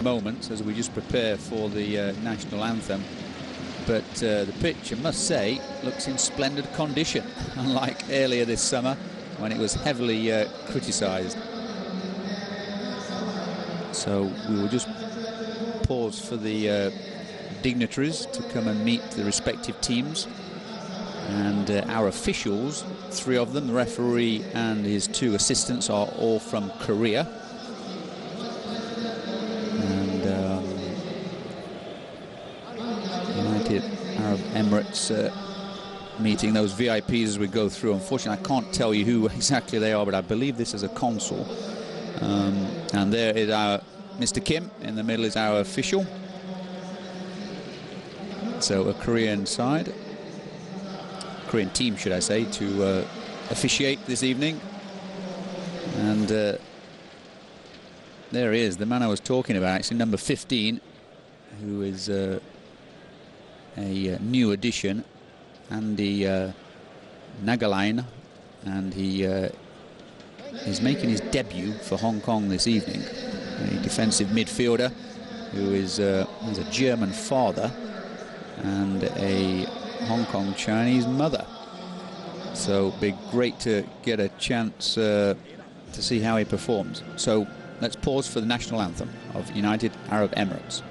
moments as we just prepare for the national anthem. But the pitch, I must say, looks in splendid condition, unlike earlier this summer when it was heavily criticised. So we will just pause for the dignitaries to come and meet the respective teams. And our officials, 3 of them, the referee and his 2 assistants, are all from Korea. And United Arab Emirates meeting those VIPs as we go through. Unfortunately, I can't tell you who exactly they are, but I believe this is a consul. And there is our Mr. Kim. In the middle is our official. So a Korean side. Korean team, should I say, to officiate this evening. And there he is, the man I was talking about, actually, number 15, who is a new addition, Andy Nagalain, and he is making his debut for Hong Kong this evening. A defensive midfielder who is has a German father and a Hong Kong Chinese mother. So it'd be great to get a chance to see how he performs. So let's pause for the national anthem of United Arab Emirates.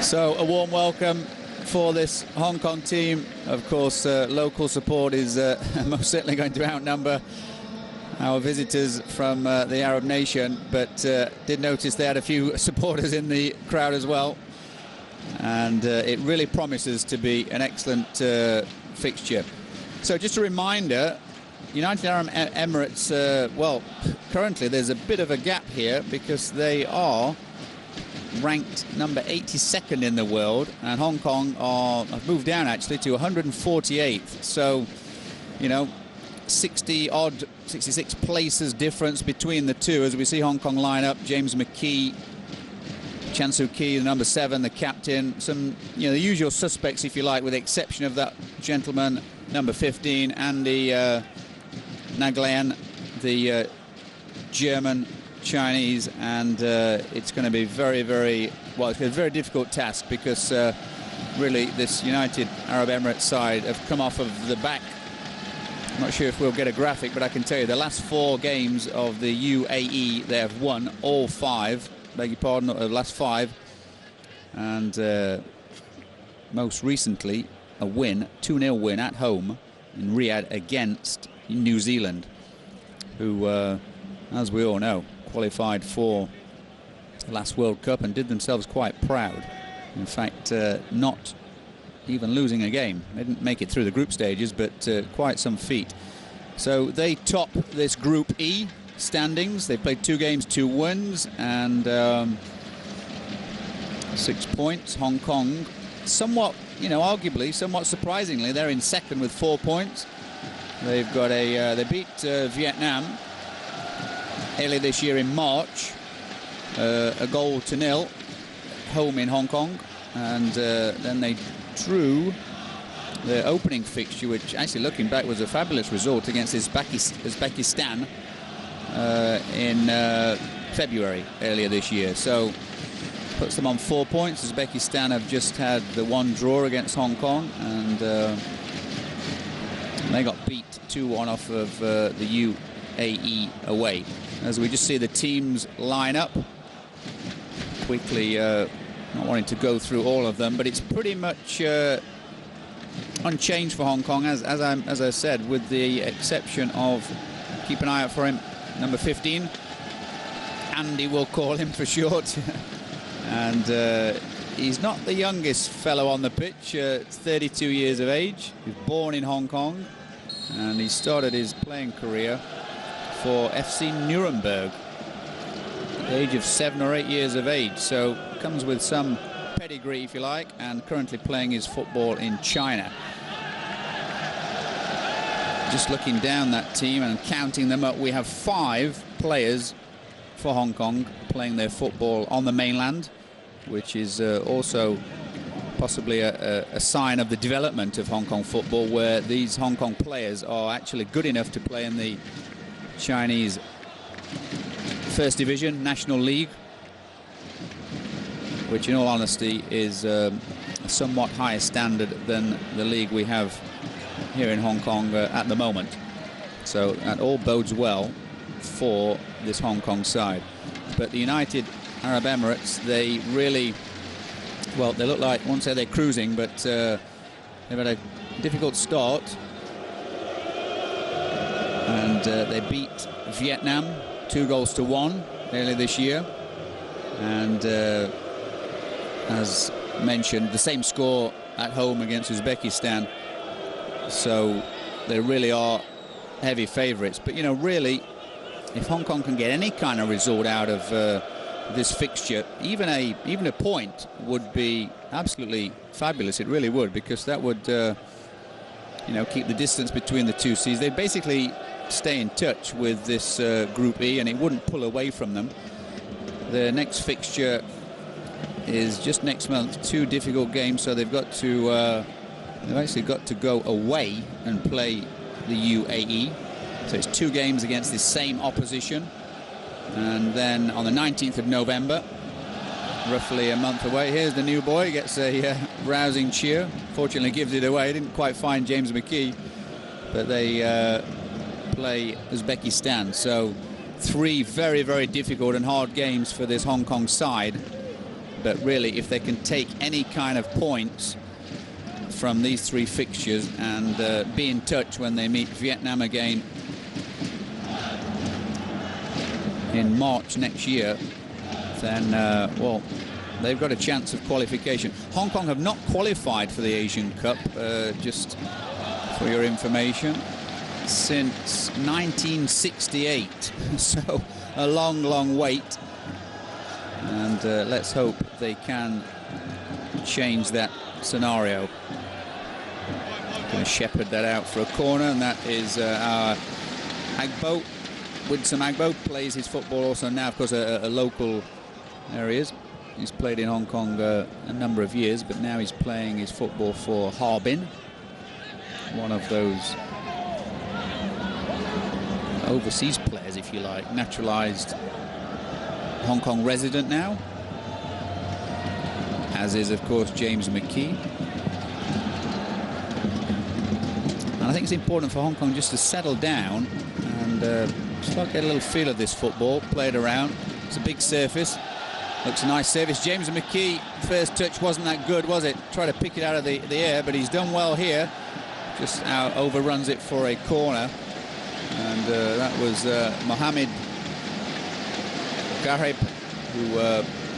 So a warm welcome for this Hong Kong team. Of course, local support is most certainly going to outnumber our visitors from the Arab nation, but did notice they had a few supporters in the crowd as well. And it really promises to be an excellent fixture. So just a reminder, United Arab Emirates, well, currently there's a bit of a gap here because they are ranked number 82nd in the world, and Hong Kong have moved down actually to 148th. So, you know, 60-odd, 66 places difference between the two as we see Hong Kong line up. James McKee, Chan Soo Ki, the number 7, the captain. Some, you know, the usual suspects, if you like, with the exception of that gentleman, number 15, Andy Nagalain, the German Chinese, and it's going to be very, very, well, it's a very difficult task because really this United Arab Emirates side have come off of the back. I'm not sure if we'll get a graphic, but I can tell you the last 4 games of the UAE, they have won all 5, beg your pardon, the last 5, and most recently a win, 2-0 win at home in Riyadh against New Zealand, who, as we all know, qualified for the last World Cup and did themselves quite proud. In fact, not even losing a game. They didn't make it through the group stages, but quite some feat. So they top this Group E standings. They played 2 games, 2 wins, and 6 points. Hong Kong, somewhat, you know, arguably, somewhat surprisingly, they're in second with 4 points. They've got they beat Vietnam earlier this year in March, a 0-0 home in Hong Kong, and then they drew their opening fixture, which actually, looking back, was a fabulous result against Uzbekistan in February earlier this year. So puts them on 4 points. Uzbekistan have just had the 1 draw against Hong Kong, and they got beat 2-1 off of the UAE away. As we just see the teams line up quickly, not wanting to go through all of them, but it's pretty much unchanged for Hong Kong, as I said, with the exception of, keep an eye out for him, number 15. Andy, we'll call him for short. And he's not the youngest fellow on the pitch, 32 years of age. He was born in Hong Kong, and he started his playing career for FC Nuremberg at the age of 7 or 8 years of age. So comes with some pedigree, if you like, and currently playing his football in China. Just looking down that team and counting them up, we have 5 players for Hong Kong playing their football on the mainland, which is also possibly a sign of the development of Hong Kong football, where these Hong Kong players are actually good enough to play in the Chinese First Division National League, which in all honesty is a somewhat higher standard than the league we have here in Hong Kong at the moment. So that all bodes well for this Hong Kong side. But the United Arab Emirates, they really, well, they look like, I won't say they're cruising, but they've had a difficult start. And they beat Vietnam 2-1 earlier this year. And as mentioned, the same score at home against Uzbekistan. So they really are heavy favourites. But, you know, really, if Hong Kong can get any kind of result out of this fixture, even a point would be absolutely fabulous. It really would, because that would, you know, keep the distance between the 2 seeds. They basically stay in touch with this Group E, and it wouldn't pull away from them. The next fixture is just next month. 2 difficult games, so they've got to they've actually got to go away and play the UAE. So it's 2 games against the same opposition, and then on the 19th of November, roughly a month away, here's the new boy, gets a rousing cheer. Fortunately gives it away, didn't quite find James McKee, but they play Uzbekistan. So 3 very, very difficult and hard games for this Hong Kong side. But really, if they can take any kind of points from these 3 fixtures and be in touch when they meet Vietnam again in March next year, then, well, they've got a chance of qualification. Hong Kong have not qualified for the Asian Cup, just for your information, since 1968. So a long, long wait. And let's hope they can change that scenario. Going to shepherd that out for a corner, and that is our Agbo. Winsome Agbo plays his football also now, of course, a local areas. He's played in Hong Kong a number of years, but now he's playing his football for Harbin, one of those overseas players, if you like, naturalized Hong Kong resident now, as is, of course, James McKee. And I think it's important for Hong Kong just to settle down and start to get a little feel of this football, play it around. It's a big surface, looks a nice surface. James McKee, first touch wasn't that good, was it? Tried to pick it out of the air, but he's done well here. Just overruns it for a corner. And that was Mohamed Garib, who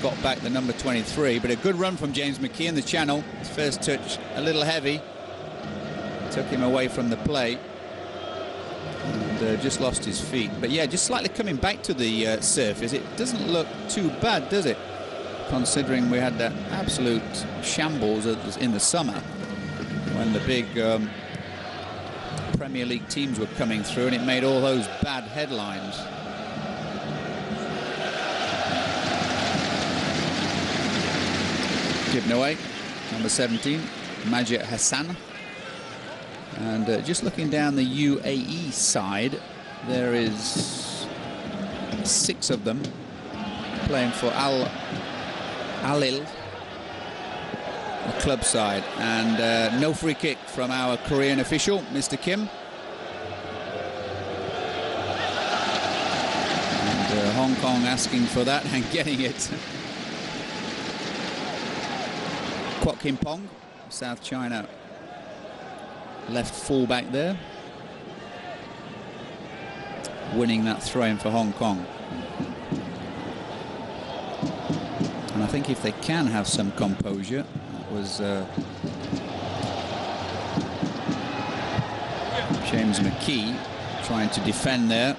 got back the number 23, but a good run from James McKee in the channel. His first touch a little heavy, took him away from the play. and just lost his feet. But yeah, just slightly coming back to the surface. It doesn't look too bad, does it? Considering we had that absolute shambles in the summer when the big Premier League teams were coming through, and it made all those bad headlines. Given away, number 17, Majid Hassan. And just looking down the UAE side, there is 6 of them playing for Al Hilal, the club side. And no free kick from our Korean official, Mr. Kim. And Hong Kong asking for that and getting it. Kwok Kim Pong, South China, left full-back there, winning that throw-in for Hong Kong. And I think if they can have some composure, that was James McKee trying to defend there.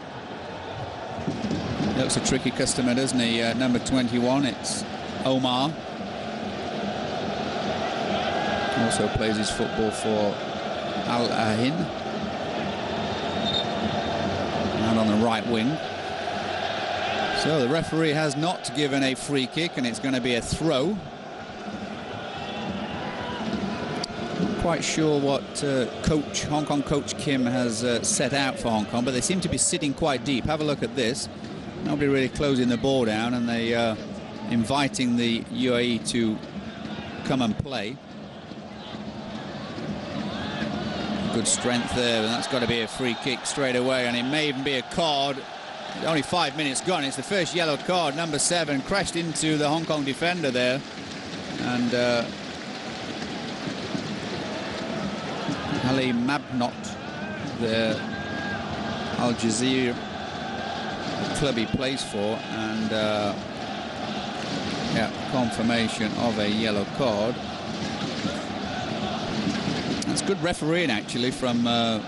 Looks a tricky customer, doesn't he? Number 21, it's Omar. Also plays his football for Al Ain, out on the right wing. So the referee has not given a free kick, and it's going to be a throw. Not quite sure what Hong Kong coach Kim has set out for Hong Kong, but they seem to be sitting quite deep. Have a look at this. Nobody really closing the ball down, and they inviting the UAE to come and play. Good strength there, and that's got to be a free kick straight away, and it may even be a card. Only 5 minutes gone. It's the first yellow card. Number 7 crashed into the Hong Kong defender there, and Ali Mabnot, the Al Jazeera club he plays for, and yeah, confirmation of a yellow card. That's good refereeing, actually, from the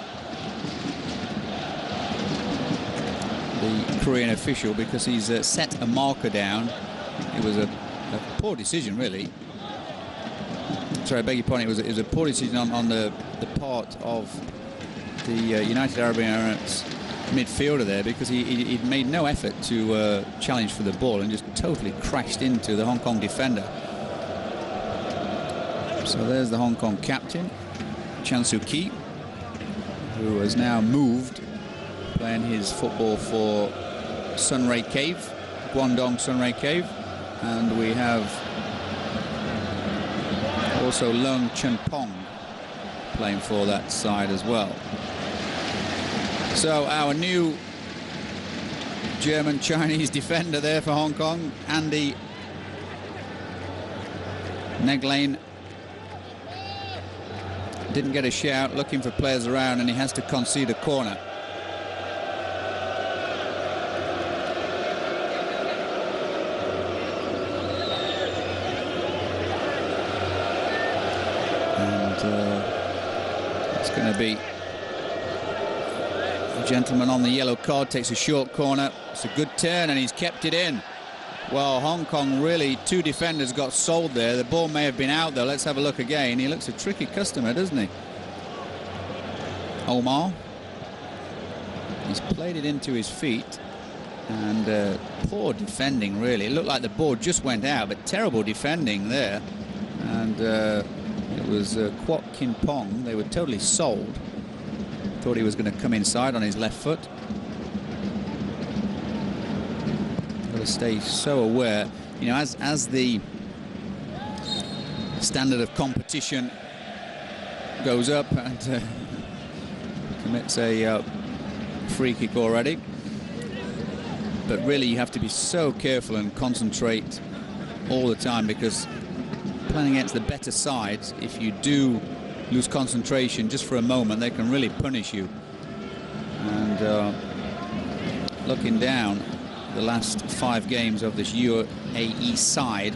Korean official, because he's set a marker down. It was a poor decision, really. Sorry, I beg your pardon. It was a poor decision on the part of the United Arab Emirates midfielder there, because he'd made no effort to challenge for the ball and just totally crashed into the Hong Kong defender. So there's the Hong Kong captain, Chan Soo Ki, who has now moved, playing his football for Sunray Cave, Guangdong Sunray Cave. And we have also Leung Chun Pong playing for that side as well. So our new German-Chinese defender there for Hong Kong, Andy Neglane, didn't get a shout, looking for players around, and he has to concede a corner. And it's going to be the gentleman on the yellow card, takes a short corner. It's a good turn, and he's kept it in. Well, Hong Kong really, 2 defenders got sold there. The ball may have been out, though. Let's have a look again. He looks a tricky customer, doesn't he? Omar. He's played it into his feet. And poor defending, really. It looked like the ball just went out, but terrible defending there. And it was Kwok Kim Pong. They were totally sold. Thought he was going to come inside on his left foot. Got to stay so aware, you know, as the standard of competition goes up, and commits a free kick already. But really, you have to be so careful and concentrate all the time, because playing against the better sides, if you do lose concentration just for a moment, they can really punish you. And looking down the last 5 games of this UAE side,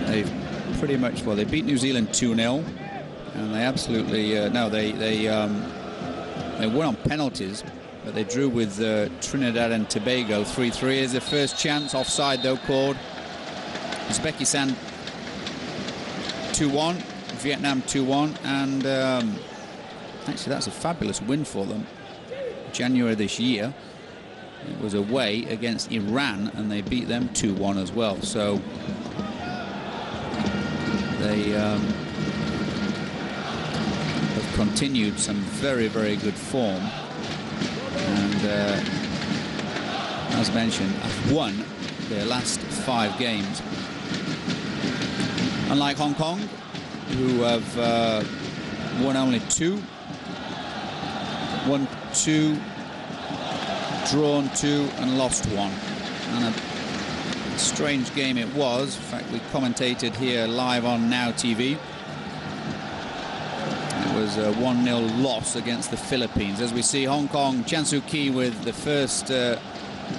they've pretty much, well, they beat New Zealand 2-0, and they absolutely no, they They won on penalties, but they drew with Trinidad and Tobago 3-3. Is the first chance, offside though called. Uzbekistan 2-1, Vietnam 2-1, and actually that's a fabulous win for them. January this year, it was away against Iran, and they beat them 2-1 as well. So they have continued some very, very good form, and as mentioned, have won their last 5 games. Unlike Hong Kong, who have won only 2, won 2, drawn 2, and lost 1. And a strange game it was. In fact, we commentated here live on Now TV. It was a 1-0 loss against the Philippines. As we see, Hong Kong, Chan Soo Ki with the first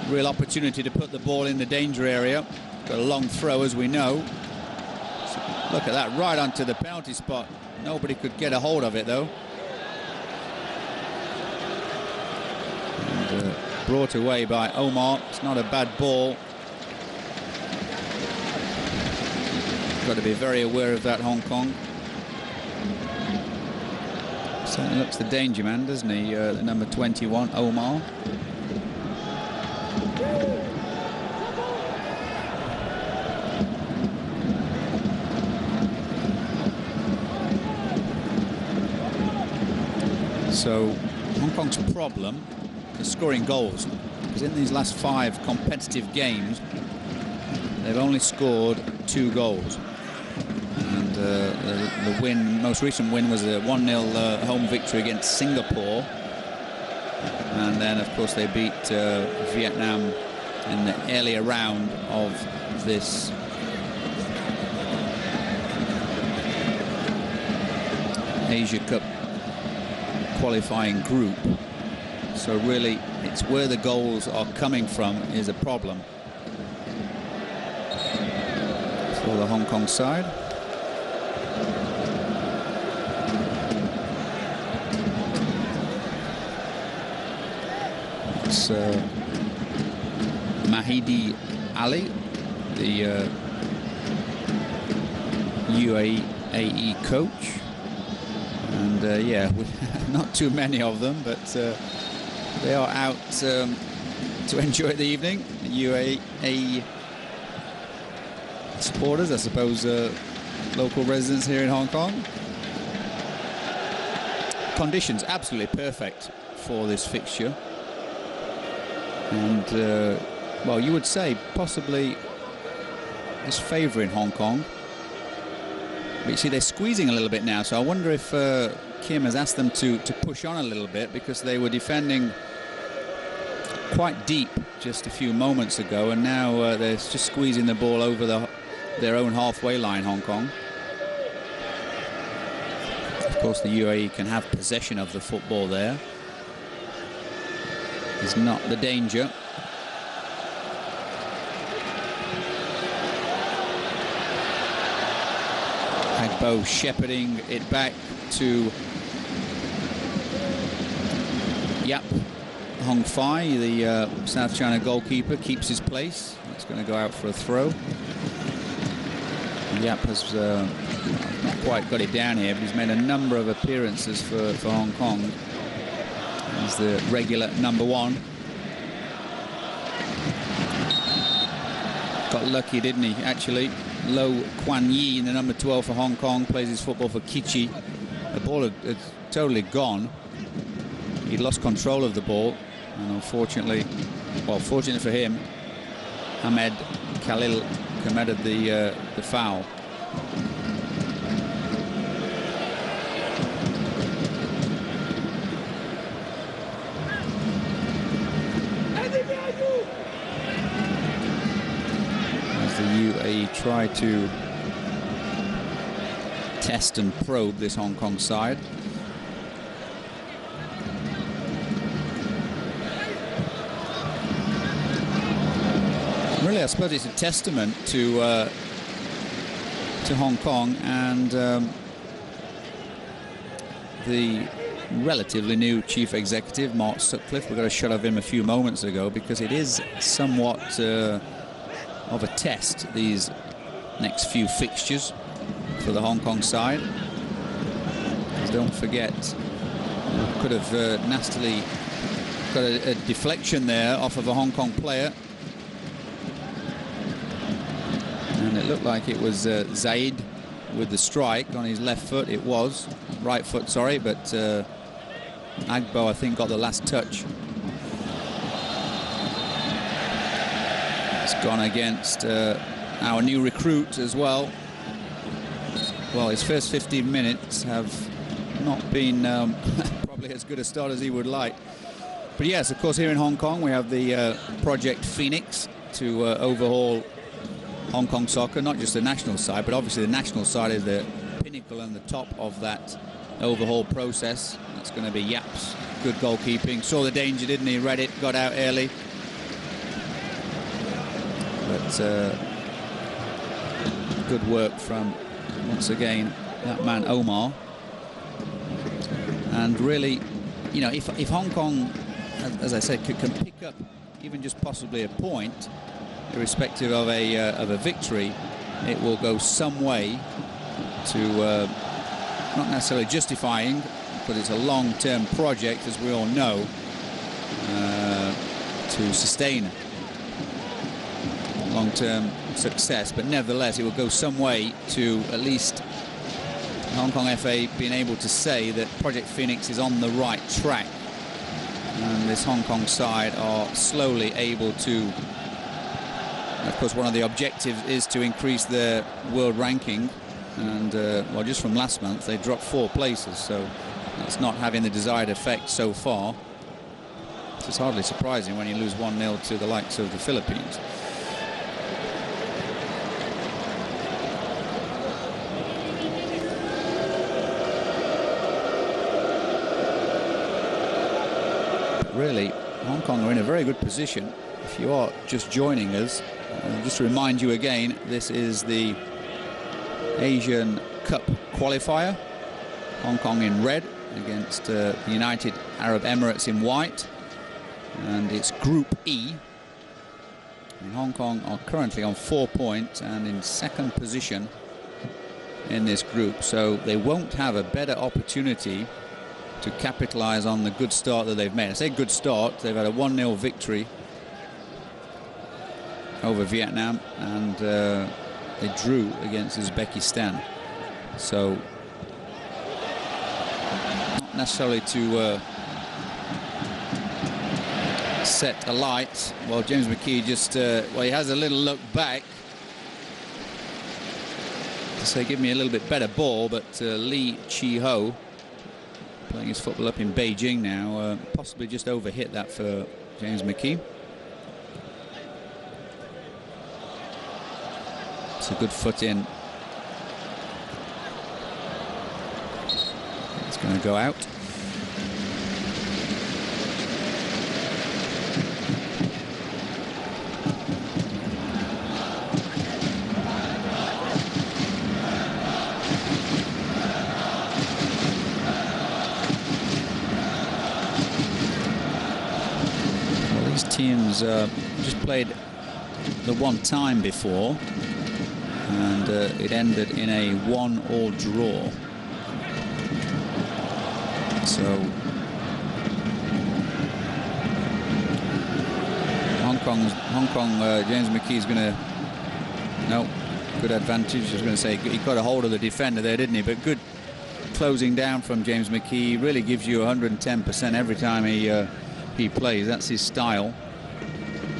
real opportunity to put the ball in the danger area. Got a long throw, as we know. Look at that, right onto the penalty spot. Nobody could get a hold of it, though. And, brought away by Omar. It's not a bad ball. Got to be very aware of that, Hong Kong. Certainly looks the danger man, doesn't he? The number 21, Omar. So Hong Kong's problem is scoring goals, because in these last 5 competitive games they've only scored 2 goals, and the win, most recent win, was a 1-0 home victory against Singapore, and then of course they beat Vietnam in the earlier round of this Asia Cup qualifying group. So really, it's where the goals are coming from is a problem for the Hong Kong side. It's Mahidi Ali, the UAE coach. And yeah, not too many of them, but they are out to enjoy the evening. UAE supporters, I suppose, local residents here in Hong Kong. Conditions absolutely perfect for this fixture. And, well, you would say possibly is favouring Hong Kong. But you see, they're squeezing a little bit now, so I wonder if Kim has asked them to push on a little bit, because they were defending quite deep just a few moments ago, and now they're just squeezing the ball over their own halfway line, Hong Kong. Of course, the UAE can have possession of the football there. It's not the danger. Agbo shepherding it back to Yap Hong Fai, the South China goalkeeper, keeps his place. It's going to go out for a throw. Yap has not quite got it down here, but he's made a number of appearances for Hong Kong. He's the regular number 1. Got lucky, didn't he, actually? Lo Kuan Yi, the number 12 for Hong Kong, plays his football for Kichi. The ball had totally gone. He'd lost control of the ball, and unfortunately, well, fortunate for him, Ahmed Khalil committed the foul. As the UAE try to test and probe this Hong Kong side. Really, I suppose it's a testament to Hong Kong and the relatively new chief executive, Mark Sutcliffe. We got a shot of him a few moments ago because it is somewhat of a test, these next few fixtures for the Hong Kong side. Don't forget, could have nastily got a deflection there off of a Hong Kong player. And it looked like it was Zaid with the strike on his left foot. It was right foot, sorry, but Agbo, I think, got the last touch. It's gone against our new recruit as well. Well, his first 15 minutes have not been probably as good a start as he would like. But yes, of course, here in Hong Kong we have the Project Phoenix to overhaul Hong Kong soccer, not just the national side, but obviously the national side is the pinnacle and the top of that overhaul process. That's going to be Yap's good goalkeeping. Saw the danger, didn't he? Read it, got out early. But good work from, once again, that man Omar. And really, you know, if Hong Kong, as I said, can pick up even just possibly a point, irrespective of a victory, it will go some way to not necessarily justifying, but it's a long-term project, as we all know, to sustain long-term success. But nevertheless, it will go some way to at least Hong Kong FA being able to say that Project Phoenix is on the right track, and this Hong Kong side are slowly able to. Of course, one of the objectives is to increase their world ranking, and well, just from last month they dropped 4 places, so that's not having the desired effect so far. It's hardly surprising when you lose 1-0 to the likes of the Philippines. Really, Hong Kong are in a very good position. If you are just joining us, just to remind you again, this is the Asian Cup qualifier. Hong Kong in red against the United Arab Emirates in white, and it's Group E. And Hong Kong are currently on 4 points and in second position in this group, so they won't have a better opportunity to capitalize on the good start that they've made. I say good start, they've had a 1-0 victory over Vietnam, and they drew against Uzbekistan. So not necessarily to set alight. Well, James McKee just well, he has a little look back to say give me a little bit better ball, but Lee Chi-ho, playing his football up in Beijing now, possibly just overhit that for James McKee. It's a good foot in. It's going to go out. Well, these teams just played the one time before, and it ended in a 1-1 draw. So Hong Kong, James McKee's going to, no, good advantage. I was going to say he got a hold of the defender there, didn't he? But good closing down from James McKee. Really gives you 110% every time he plays. That's his style.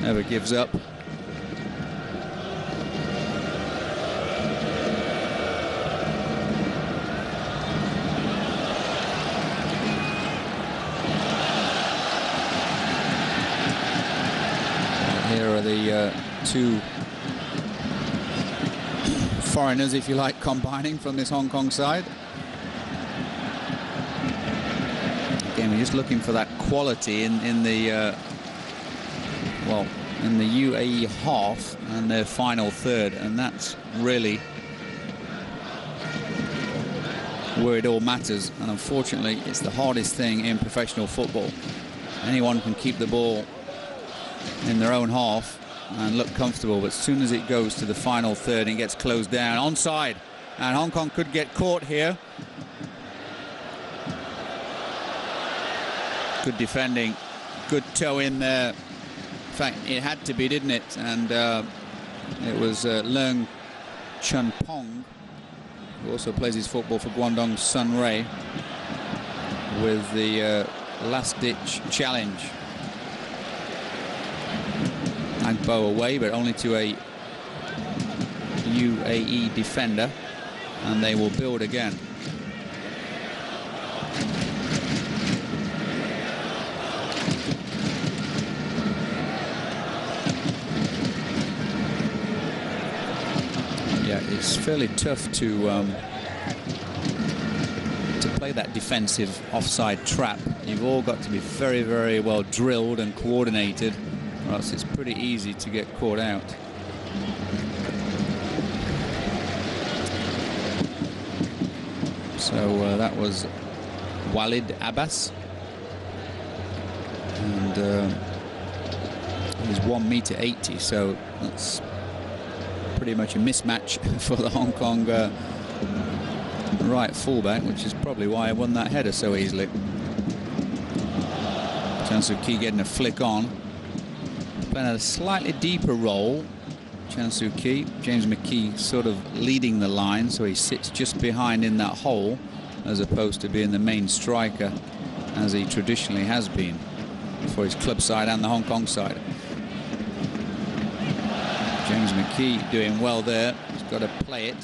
Never gives up. The two foreigners, if you like, combining from this Hong Kong side. Again, we're just looking for that quality in the well, in the UAE half and their final third, and that's really where it all matters. And unfortunately, it's the hardest thing in professional football. Anyone can keep the ball in their own half and look comfortable, but as soon as it goes to the final third, it gets closed down. Onside, and Hong Kong could get caught here. Good defending, good toe in there. In fact, it had to be, didn't it? And it was Leung Chun Pong, who also plays his football for Guangdong Sunray, with the last-ditch challenge. Agbo away, but only to a UAE defender, and they will build again. Yeah, it's fairly tough to play that defensive offside trap. You've all got to be very, very well drilled and coordinated, or else it's pretty easy to get caught out. So that was Walid Abbas, and he's 1.80 m, so that's pretty much a mismatch for the Hong Kong right fullback, which is probably why I won that header so easily. Chan Soo Ki getting a flick on, playing a slightly deeper role. Chan Soo Ki, James McKee sort of leading the line, so he sits just behind in that hole as opposed to being the main striker as he traditionally has been for his club side and the Hong Kong side. James McKee doing well there. He's got to play it.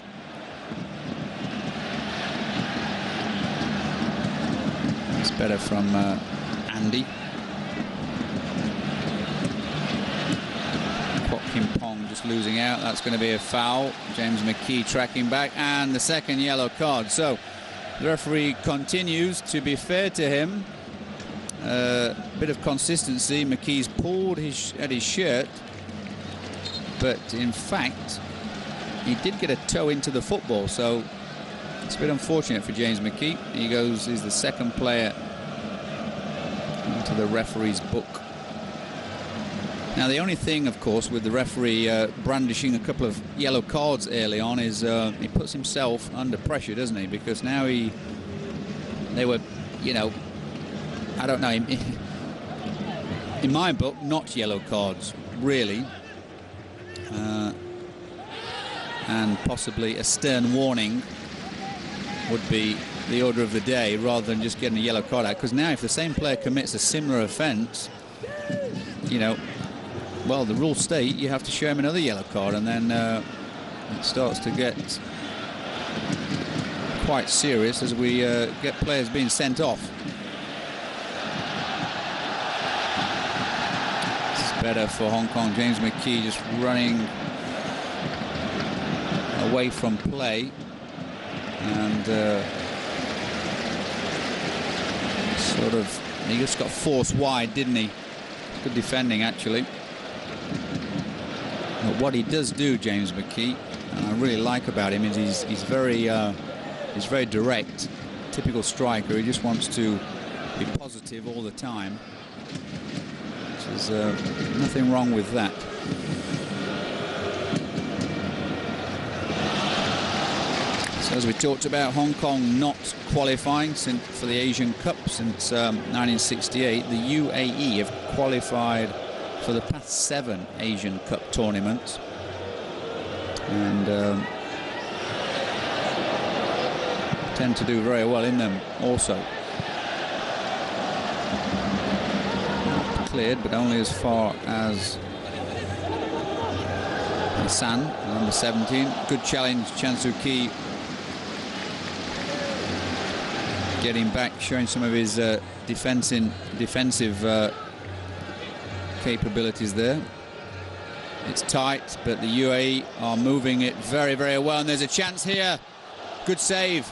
It's better from Andy. Kwok Kim Pong just losing out. That's going to be a foul. James McKee tracking back, and the second yellow card. So the referee continues to be fair to him. Bit of consistency. McKee's pulled at his shirt, but in fact he did get a toe into the football, so it's a bit unfortunate for James McKee. He's the second player into the referee's book. Now, the only thing, of course, with the referee brandishing a couple of yellow cards early on is he puts himself under pressure, doesn't he? Because now they were, you know, I don't know, in my book, not yellow cards, really. And possibly a stern warning would be the order of the day, rather than just getting a yellow card out. Because now if the same player commits a similar offence, you know, well, the rules state you have to show him another yellow card, and then it starts to get quite serious as we get players being sent off. It's better for Hong Kong. James McKee just running away from play, and sort of, he just got forced wide, didn't he? Good defending, actually. But what he does do, James McKee, and I really like about him, is he's very direct, typical striker. He just wants to be positive all the time, which is nothing wrong with that. So as we talked about, Hong Kong not qualifying for the Asian Cup since 1968. The UAE have qualified for the past 7 Asian Cup tournaments, and tend to do very well in them also. Cleared, but only as far as Hassan, number 17. Good challenge, Chan Soo Ki getting back, showing some of his defensive capabilities there. It's tight, but the UAE are moving it very, very well, and there's a chance here. Good save.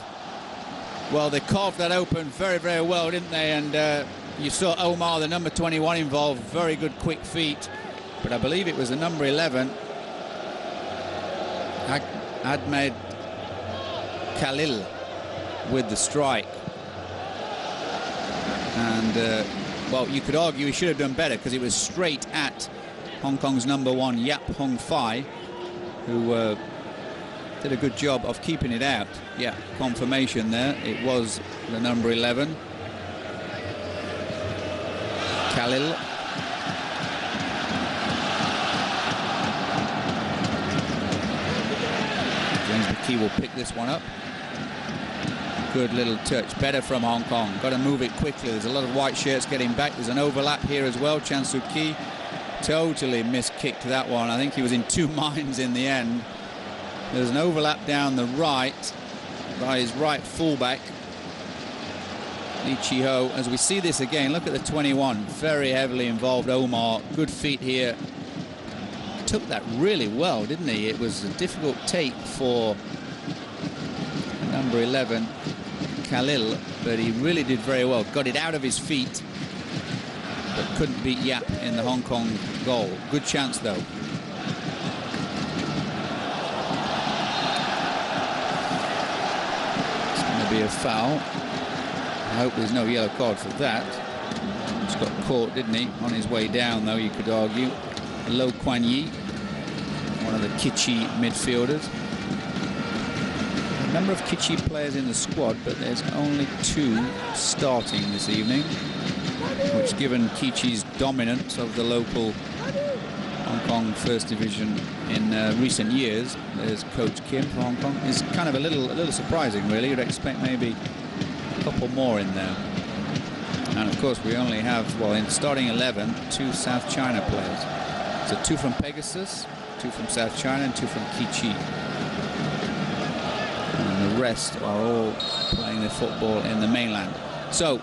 Well, they carved that open very, very well, didn't they? And you saw Omar, the number 21, involved. Very good quick feet, but I believe it was the number 11, Ahmed Khalil, with the strike. And, well, you could argue he should have done better because it was straight at Hong Kong's #1, Yap Hong Fai, who did a good job of keeping it out. Yeah, confirmation there. It was the number 11. Khalil. James McKee will pick this one up. Good little touch. Better from Hong Kong. Got to move it quickly. There's a lot of white shirts getting back. There's an overlap here as well. Chan Soo Ki totally miskicked that one. I think he was in two minds in the end. There's an overlap down the right by his right fullback, Lee Chi-ho. As we see this again, look at the 21. Very heavily involved Omar. Good feet here. Took that really well, didn't he? It was a difficult take for number 11, Khalil, but he really did very well. Got it out of his feet, but couldn't beat Yap in the Hong Kong goal. Good chance, though. It's going to be a foul. I hope there's no yellow card for that. Just got caught, didn't he? On his way down, though, you could argue. Lo Kuan Yi, one of the Kitchi midfielders. A number of Kitchi players in the squad, but there's only 2 starting this evening, which, given Kitchi's dominance of the local Hong Kong First Division in recent years, there's Coach Kim for Hong Kong, is kind of a little surprising, really. You'd expect maybe a couple more in there. And of course, we only have, well, in starting 11, 2 South China players. So 2 from Pegasus, 2 from South China, and 2 from Kitchi. And the rest are all playing their football in the mainland. So,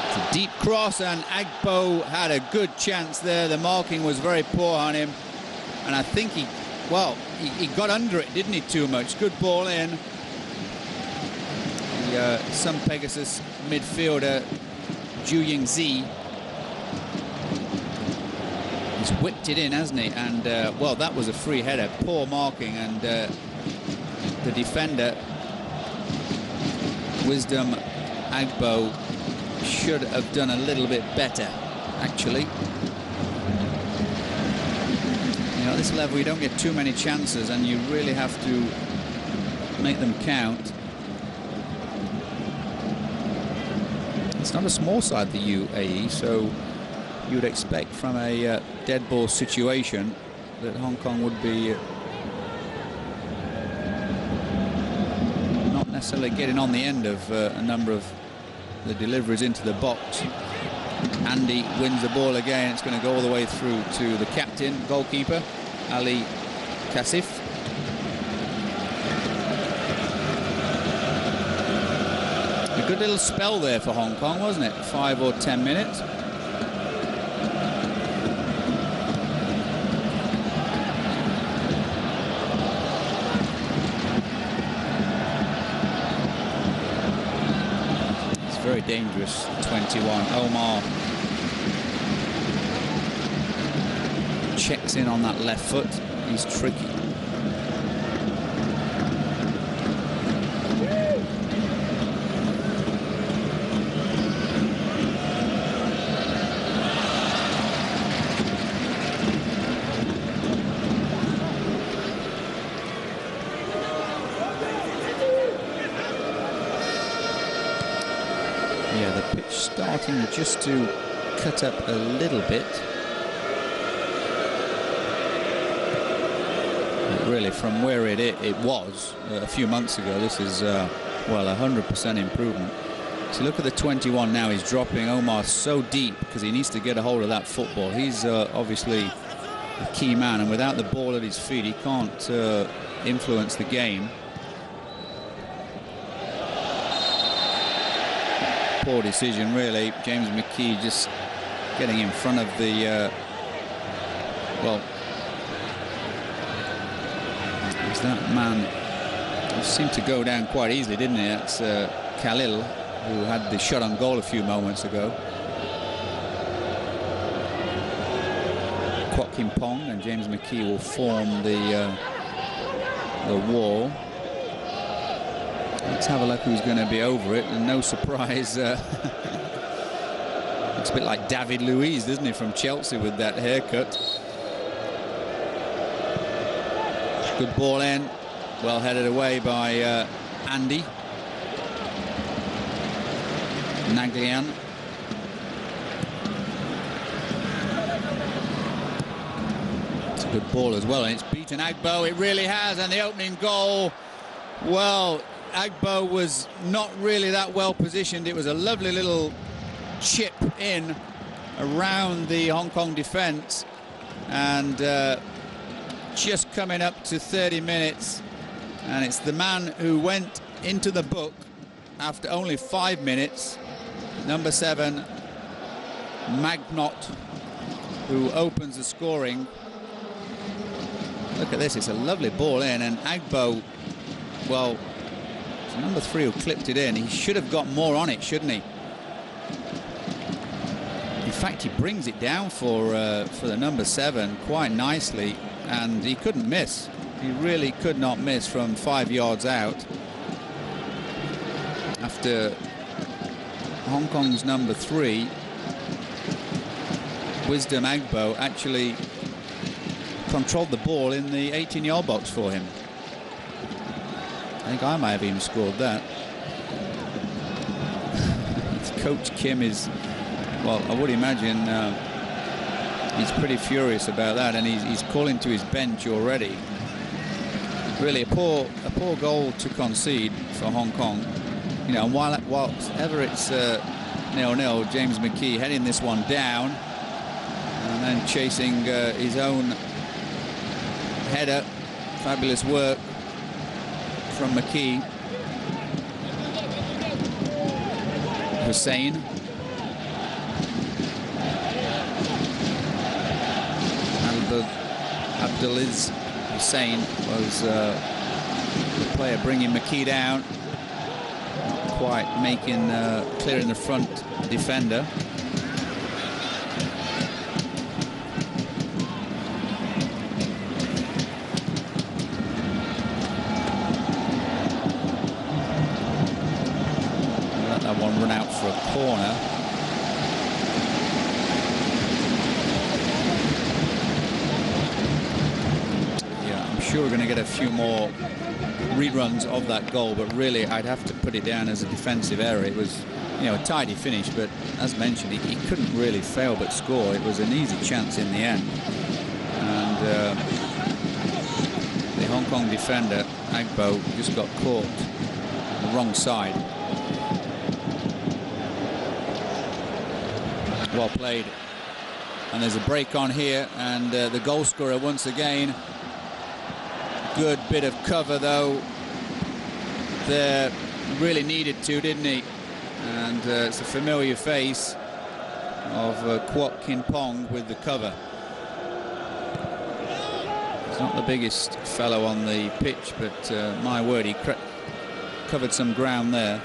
it's a deep cross, and Agbo had a good chance there. The marking was very poor on him. And I think he got under it, didn't he, too much? Good ball in. Some Pegasus midfielder, Zhu Yingzi, he's whipped it in, hasn't he? And, well, that was a free header. Poor marking, and the defender, Wisdom Agbo, should have done a little bit better, actually. You know, at this level, you don't get too many chances, and you really have to make them count. It's not a small side, the UAE, so you would expect from a dead ball situation that Hong Kong would be not necessarily getting on the end of a number of the deliveries into the box. Andy wins the ball again. It's going to go all the way through to the captain, goalkeeper, Ali Kasif. A good little spell there for Hong Kong, wasn't it? 5 or 10 minutes. It's very dangerous, 21. Omar checks in on that left foot. He's tricky. Starting just to cut up a little bit. But really, from where it was a few months ago, this is well, 100% improvement. So look at the 21 now. He's dropping Omar so deep because he needs to get a hold of that football. He's obviously a key man, and without the ball at his feet, he can't influence the game. Poor decision, really. James McKee just getting in front of the well, it's that man who seemed to go down quite easily, didn't he? That's Khalil, who had the shot on goal a few moments ago. Kwok Kim Pong and James McKee will form the wall. Let's have a look who's going to be over it, and no surprise. Looks a bit like David Luiz, doesn't he, from Chelsea with that haircut. Good ball in, well headed away by Andy Naglian. It's a good ball as well, and it's beaten Agbo. It really has, and the opening goal, well, Agbo was not really that well positioned. It was a lovely little chip in around the Hong Kong defence, and just coming up to 30 minutes, and it's the man who went into the book after only 5 minutes, number 7, Magnot, who opens the scoring. Look at this, it's a lovely ball in, and Agbo, well, it's number 3 who clipped it in. He should have got more on it, shouldn't he? In fact, he brings it down for the number 7 quite nicely, and he couldn't miss. He really could not miss from 5 yards out. After Hong Kong's number 3, Wisdom Agbo, actually controlled the ball in the 18-yard box for him. I think I might have even scored that. Coach Kim is, well, I would imagine he's pretty furious about that, and he's calling to his bench already. Really a poor goal to concede for Hong Kong. You know, and whilst ever it's 0-0, James McKee heading this one down and then chasing his own header. Fabulous work from McKee. Hussein. Abdulaziz Hussein was the player bringing McKee down. Not quite making clearing the front defender. Let that one run out for a corner. Sure, we're going to get a few more reruns of that goal, but really I'd have to put it down as a defensive error. It was, you know, a tidy finish, but as mentioned, he couldn't really fail but score. It was an easy chance in the end, and the Hong Kong defender Agbo just got caught on the wrong side. Well played, and there's a break on here, and the goal scorer once again. Good bit of cover though there, really needed to, didn't he? And it's a familiar face of Kwok Kin Pong with the cover. He's not the biggest fellow on the pitch, but my word, he covered some ground there.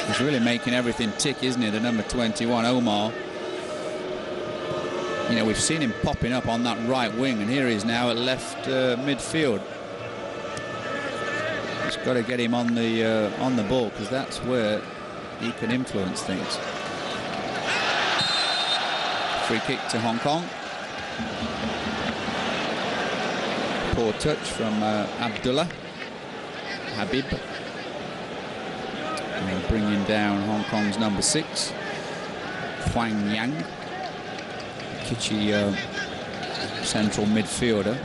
He's really making everything tick, isn't he, the number 21, Omar? You know, we've seen him popping up on that right wing, and here he is now at left midfield. Just got to get him on the ball, because that's where he can influence things. Free kick to Hong Kong. Poor touch from Abdullah Habib. And bringing down Hong Kong's number 6, Huang Yang. Kitschy central midfielder.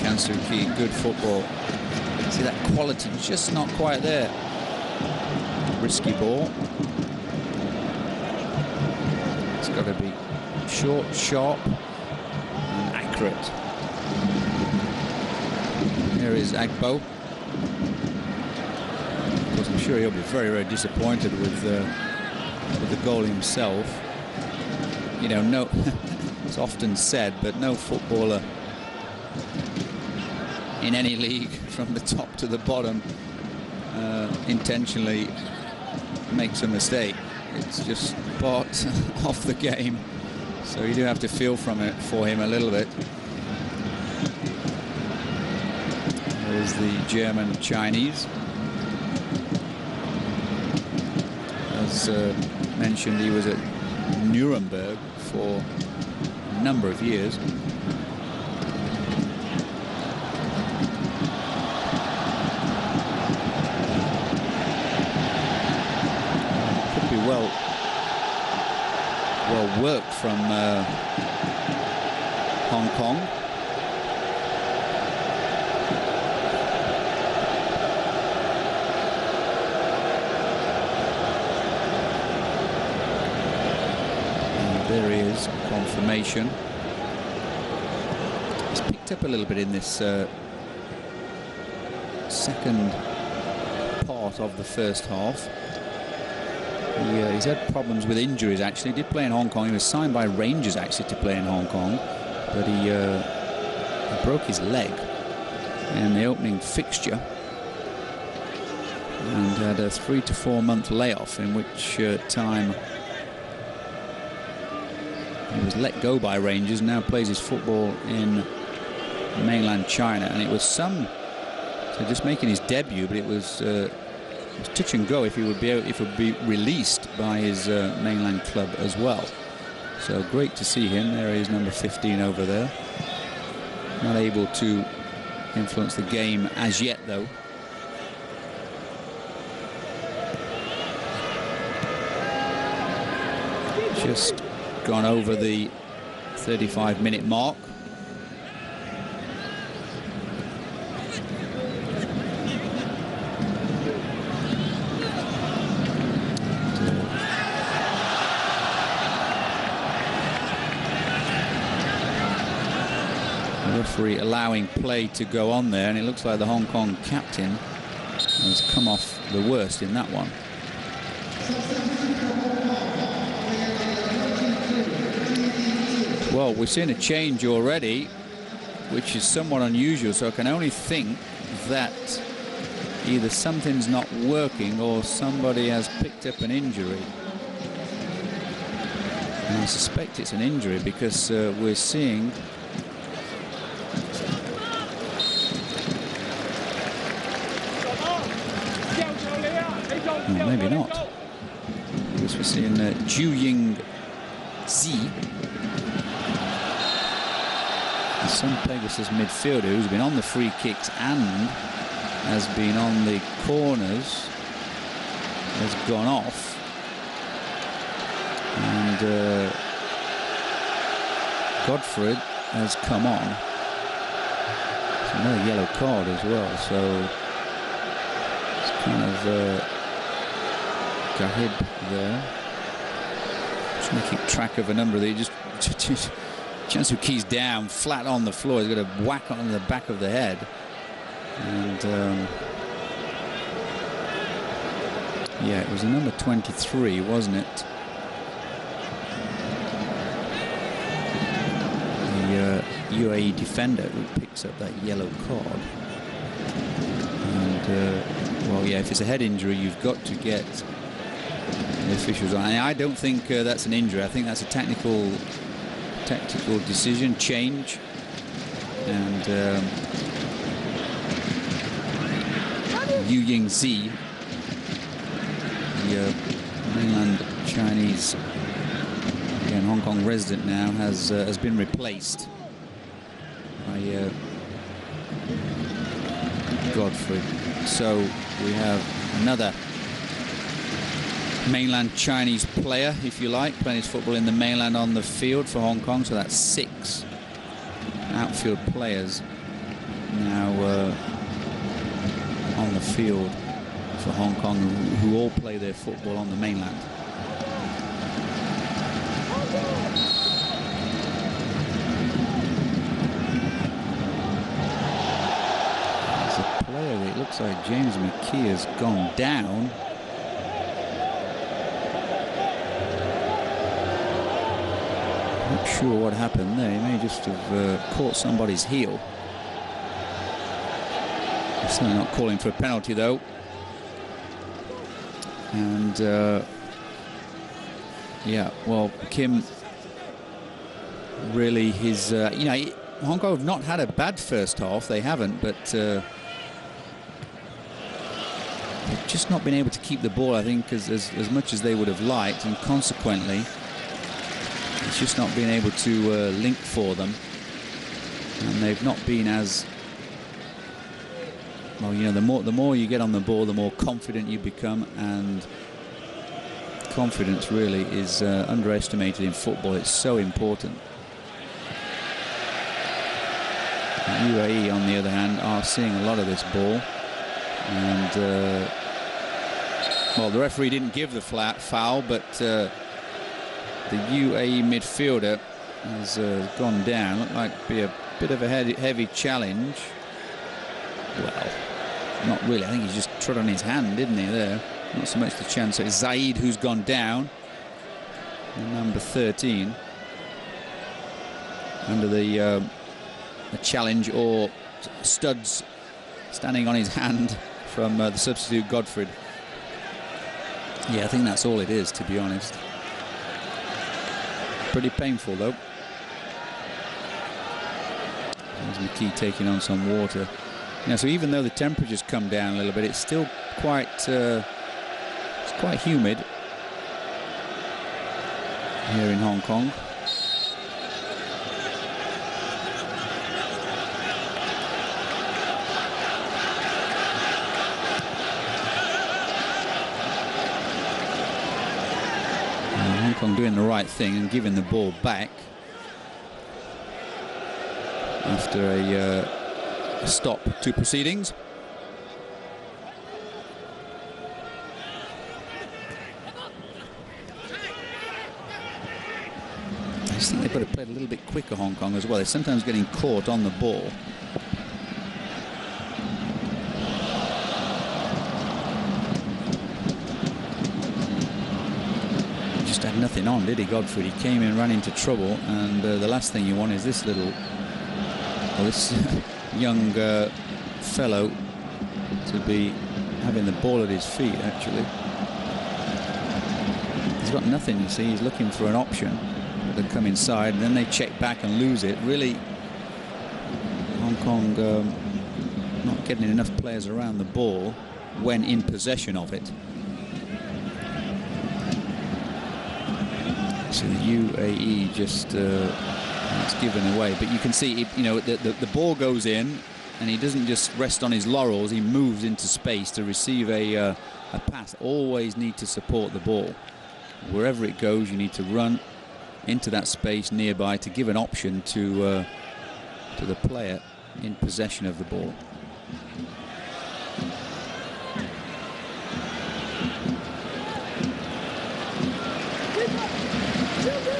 Kansuki, good football. See that quality, just not quite there. Risky ball. It's got to be short, sharp, and accurate. Here is Agbo. I'm sure he'll be very, very disappointed with the goal himself. You know, no, it's often said, but no footballer in any league from the top to the bottom intentionally makes a mistake. It's just part of the game. So you do have to feel for him a little bit. There's the German-Chinese. As mentioned, he was at Nuremberg for a number of years. Could be well worked from Hong Kong. There he is, confirmation. He's picked up a little bit in this second part of the first half. He's had problems with injuries, actually. He did play in Hong Kong. He was signed by Rangers, actually, to play in Hong Kong. But he broke his leg in the opening fixture and had a 3 to 4 month layoff, in which time he was let go by Rangers, and now plays his football in mainland China. And it was just making his debut, but it was touch and go if he would be released by his mainland club as well. So great to see him. There he is, number 15 over there. Not able to influence the game as yet, though. Just gone over the 35-minute mark. The referee allowing play to go on there, and it looks like the Hong Kong captain has come off the worst in that one. Well, we've seen a change already, which is somewhat unusual, so I can only think that either something's not working or somebody has picked up an injury. And I suspect it's an injury, because we're seeing well, maybe not, because we're seeing Ju-Ying Zi, some Pegasus midfielder who's been on the free kicks and has been on the corners, has gone off, and Godfrey has come on. It's another yellow card as well, so it's kind of Gahib there. Trying to keep track of a number that he just Chansu Keys down flat on the floor. He's got a whack on the back of the head, and yeah, it was a number 23, wasn't it? The UAE defender who picks up that yellow card. And well, yeah, if it's a head injury, you've got to get the officials on. And I don't think that's an injury. I think that's a tactical decision change, and Ju-Ying Zi, the mainland Chinese, again Hong Kong resident now, has been replaced by Godfrey. So we have another mainland Chinese player, if you like, playing his football in the mainland on the field for Hong Kong. So that's 6 outfield players now on the field for Hong Kong, who all play their football on the mainland. There's a player that it looks like James McKee has gone down. Not sure what happened there. He may just have caught somebody's heel. I'm certainly not calling for a penalty, though. And Yeah, well, Kim, really, his, you know, Hong Kong have not had a bad first half. They haven't, but they've just not been able to keep the ball, I think, as much as they would have liked, and consequently, it's just not been able to link for them. And they've not been as well. You know, the more you get on the ball, the more confident you become, and confidence really is underestimated in football. It's so important. UAE, on the other hand, are seeing a lot of this ball, and well, the referee didn't give the foul, but the UAE midfielder has gone down. Looked like to be a bit of a heavy challenge. Well, not really. I think he's just trod on his hand, didn't he, there? Not so much the chance. So it's Zaid who's gone down. Number 13. Under the challenge, or studs standing on his hand from the substitute Godfrey. Yeah, I think that's all it is, to be honest. Pretty painful, though. There's McKee taking on some water. Now, so even though the temperature's come down a little bit, it's still quite it's quite humid here in Hong Kong. Hong Kong doing the right thing and giving the ball back after a stop to proceedings. I just think they've got to play a little bit quicker, Hong Kong, as well. They're sometimes getting caught on the ball. Just had nothing on, did he, Godfrey? He came in, ran into trouble, and the last thing you want is this little, well, this young fellow to be having the ball at his feet, actually. He's got nothing, you see. He's looking for an option. They come inside, and then they check back and lose it. Really, Hong Kong not getting enough players around the ball when in possession of it. So the UAE just it's given away, but you can see it, you know, the ball goes in, and he doesn't just rest on his laurels. He moves into space to receive a pass. Always need to support the ball. Wherever it goes, you need to run into that space nearby to give an option to the player in possession of the ball.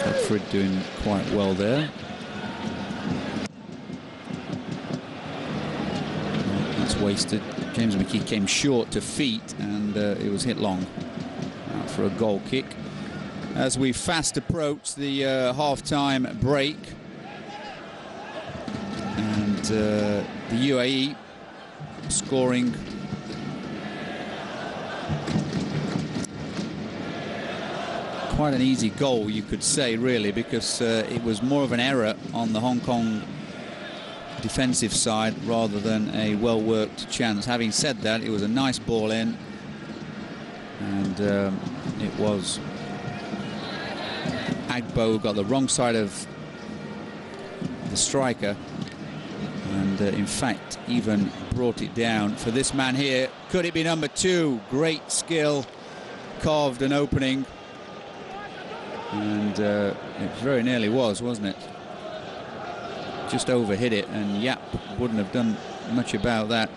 Godfrey doing quite well there. That's wasted. James McKee came short to feet, and it was hit long. Out for a goal kick. As we fast approach the half-time break, and the UAE scoring quite an easy goal, you could say, really, because it was more of an error on the Hong Kong defensive side rather than a well-worked chance. Having said that, it was a nice ball in, and it was Agbo got the wrong side of the striker, and in fact even brought it down for this man here. Could it be number 2? Great skill, carved an opening, and it very nearly was, wasn't it? Just overhit it, and Yap wouldn't have done much about that.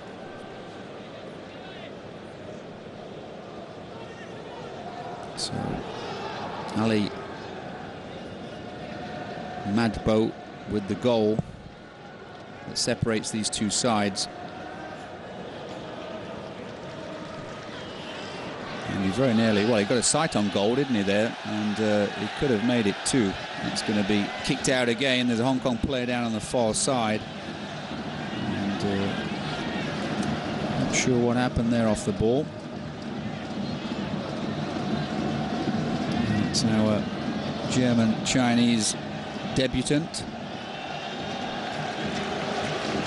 So Ali Madbo with the goal that separates these two sides. And he very nearly, well, he got a sight on goal, didn't he, there? And he could have made it 2. It's going to be kicked out again. There's a Hong Kong player down on the far side. And not sure what happened there off the ball. It's now German-Chinese debutant.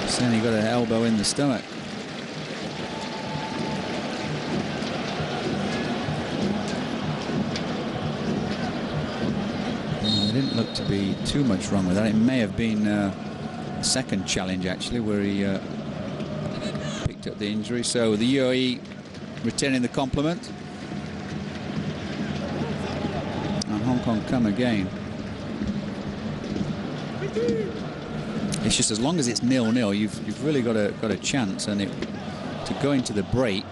Certainly got an elbow in the stomach. There didn't look to be too much wrong with that. It may have been a second challenge, actually, where he picked up the injury. So the UAE returning the compliment. And Hong Kong come again. It's just as long as it's 0-0, you've really got a chance, and to go into the break,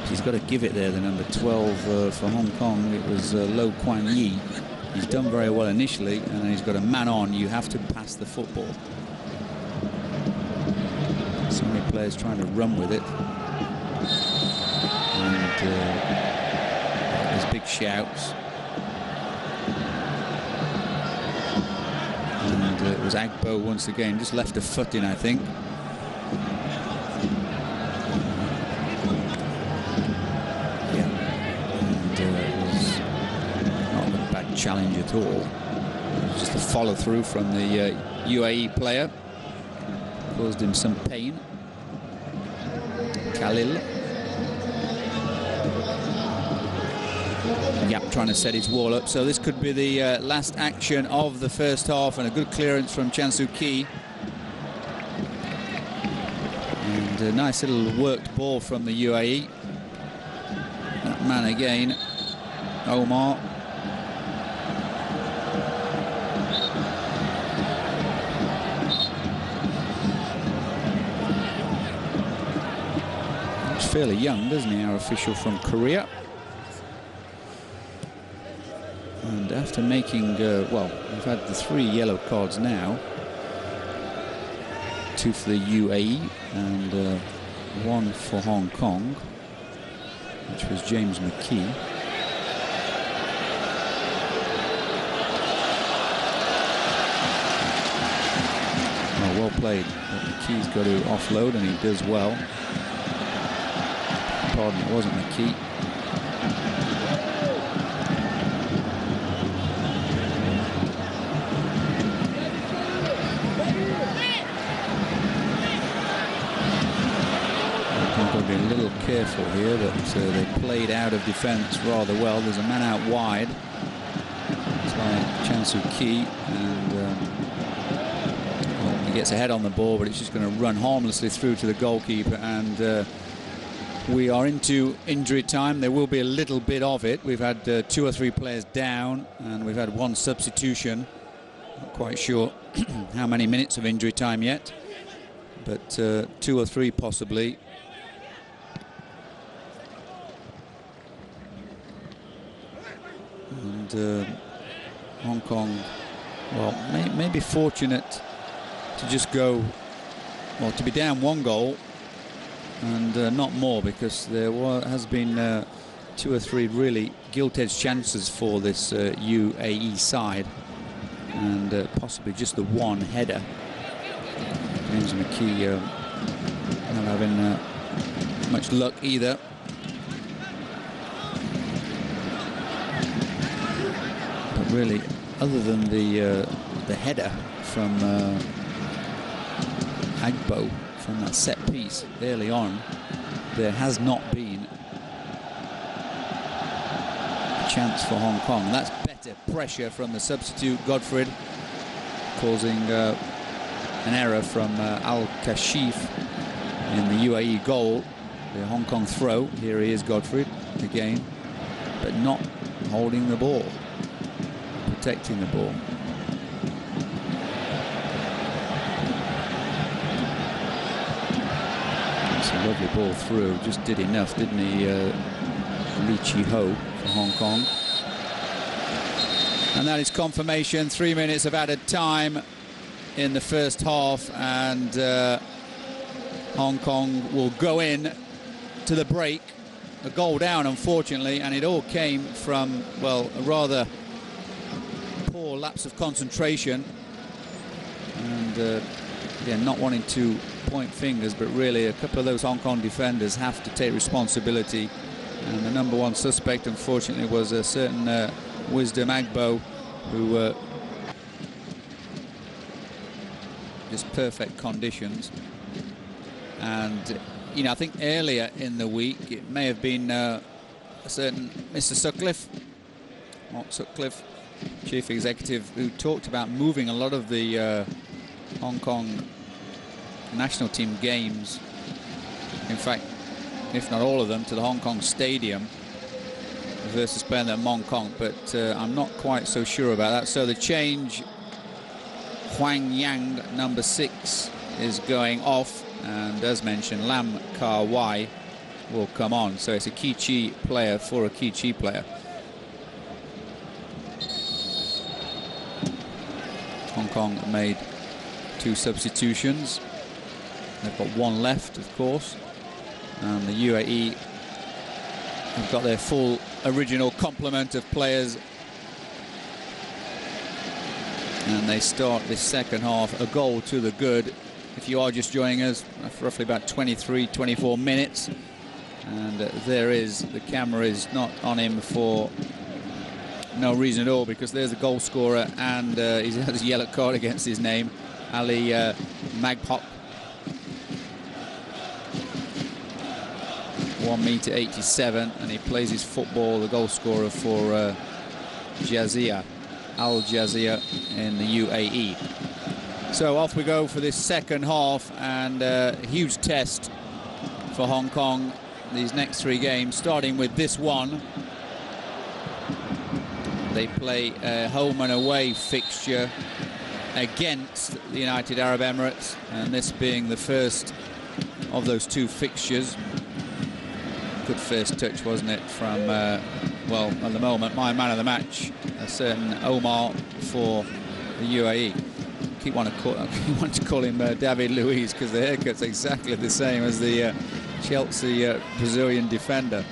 he's got to give it there. The number 12 for Hong Kong, it was Lo Kuan Yi. He's done very well initially, and then he's got a man on. You have to pass the football. So many players trying to run with it, and there's big shouts. And it was Agbo once again, just left a foot in, I think. Yeah, and it was not a bad challenge at all. It was just a follow through from the UAE player, caused him some pain. Khalil. Yep, trying to set his wall up. So this could be the last action of the first half, and a good clearance from Chan Soo Ki. And a nice little worked ball from the UAE. That man again, Omar. Looks fairly young, doesn't he, our official from Korea? And after making, well, we've had the 3 yellow cards now. 2 for the UAE and 1 for Hong Kong, which was James McKee. Well played. But McKee's got to offload, and he does well. Pardon, it wasn't McKee. Got to be a little careful here, but they played out of defence rather well. There's a man out wide. It's like Chan Soo Ki, and well, he gets a head on the ball, but it's just going to run harmlessly through to the goalkeeper, and we are into injury time. There will be a little bit of it. We've had 2 or 3 players down, and we've had 1 substitution. Not quite sure how many minutes of injury time yet, but 2 or 3 possibly. And Hong Kong, well, may be fortunate to just go, well, to be down 1 goal and not more, because there has been 2 or 3 really gilt-edged chances for this UAE side, and possibly just the 1 header. James McKee not having much luck either. Really, other than the header from Agbo from that set piece early on, there has not been a chance for Hong Kong. And that's better pressure from the substitute Godfrey, causing an error from Al-Kashif in the UAE goal. The Hong Kong throw. Here he is, Godfrey again, but not holding the ball. Protecting the ball. It's a lovely ball through. Just did enough, didn't he, Lee Chi-ho for Hong Kong. And that is confirmation. 3 minutes of added time in the first half, and Hong Kong will go in to the break. A goal down, unfortunately, and it all came from, well, a rather poor lapse of concentration, and again, not wanting to point fingers, but really a couple of those Hong Kong defenders have to take responsibility, and the number 1 suspect, unfortunately, was a certain Wisdom Agbo, who just perfect conditions. And you know, I think earlier in the week it may have been a certain Mr. Sutcliffe, Mark Sutcliffe, chief executive, who talked about moving a lot of the Hong Kong national team games, in fact, if not all of them, to the Hong Kong Stadium versus playing them at Mong Kong, but I'm not quite so sure about that. So the change, Huang Yang, number 6, is going off, and as mentioned, Lam Kar Wai will come on. So it's a Key Chi player for a Key Chi player. Hong Kong made 2 substitutions. They've got 1 left, of course. And the UAE have got their full original complement of players. And they start this second half a goal to the good. If you are just joining us, roughly about 23, 24 minutes. And there is, the camera is not on him for no reason at all, because there's the goal scorer, and he has a yellow card against his name, Ali Magpok. 1m87, and he plays his football, the goal scorer for Jazeera, Al Jazeera in the UAE. So off we go for this second half, and a huge test for Hong Kong these next 3 games, starting with this one. They play a home and away fixture against the United Arab Emirates, and this being the first of those 2 fixtures. Good first touch, wasn't it, from, well, at the moment, my man of the match, a certain Omar for the UAE. Keep wanting to call him David Luiz, because the haircut's exactly the same as the Chelsea Brazilian defender.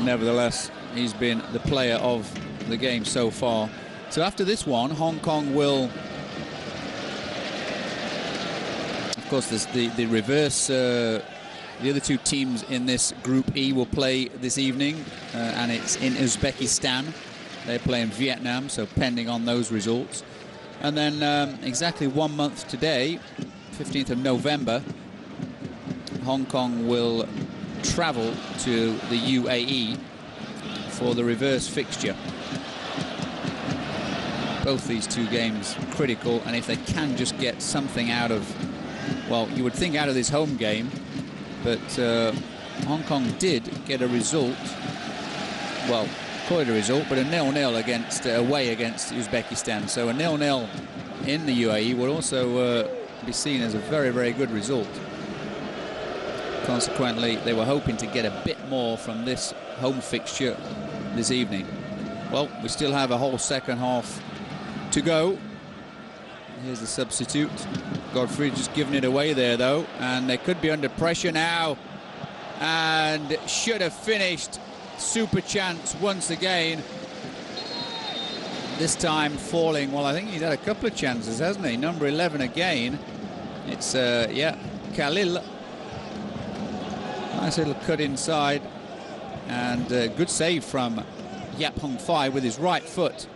Nevertheless, he's been the player of the game so far. So after this one, Hong Kong will, of course, there's the reverse. The other 2 teams in this Group E will play this evening, and it's in Uzbekistan. They're playing Vietnam, so pending on those results. And then exactly 1 month today, 15th of November, Hong Kong will travel to the UAE for the reverse fixture. Both these 2 games critical, and if they can just get something out of, well, you would think out of this home game, but Hong Kong did get a result, well, call it a result, but a 0-0 against away against Uzbekistan. So a 0-0 in the UAE would also be seen as a very, very good result. Consequently, they were hoping to get a bit more from this home fixture this evening. Well, we still have a whole second half to go. Here's the substitute. Godfrey just giving it away there, though, and they could be under pressure now, and should have finished. Super chance once again. This time falling. Well, I think he's had a couple of chances, hasn't he? Number 11 again. It's yeah, Khalil. Nice little cut inside, and good save from Yap Hung Fai with his right foot.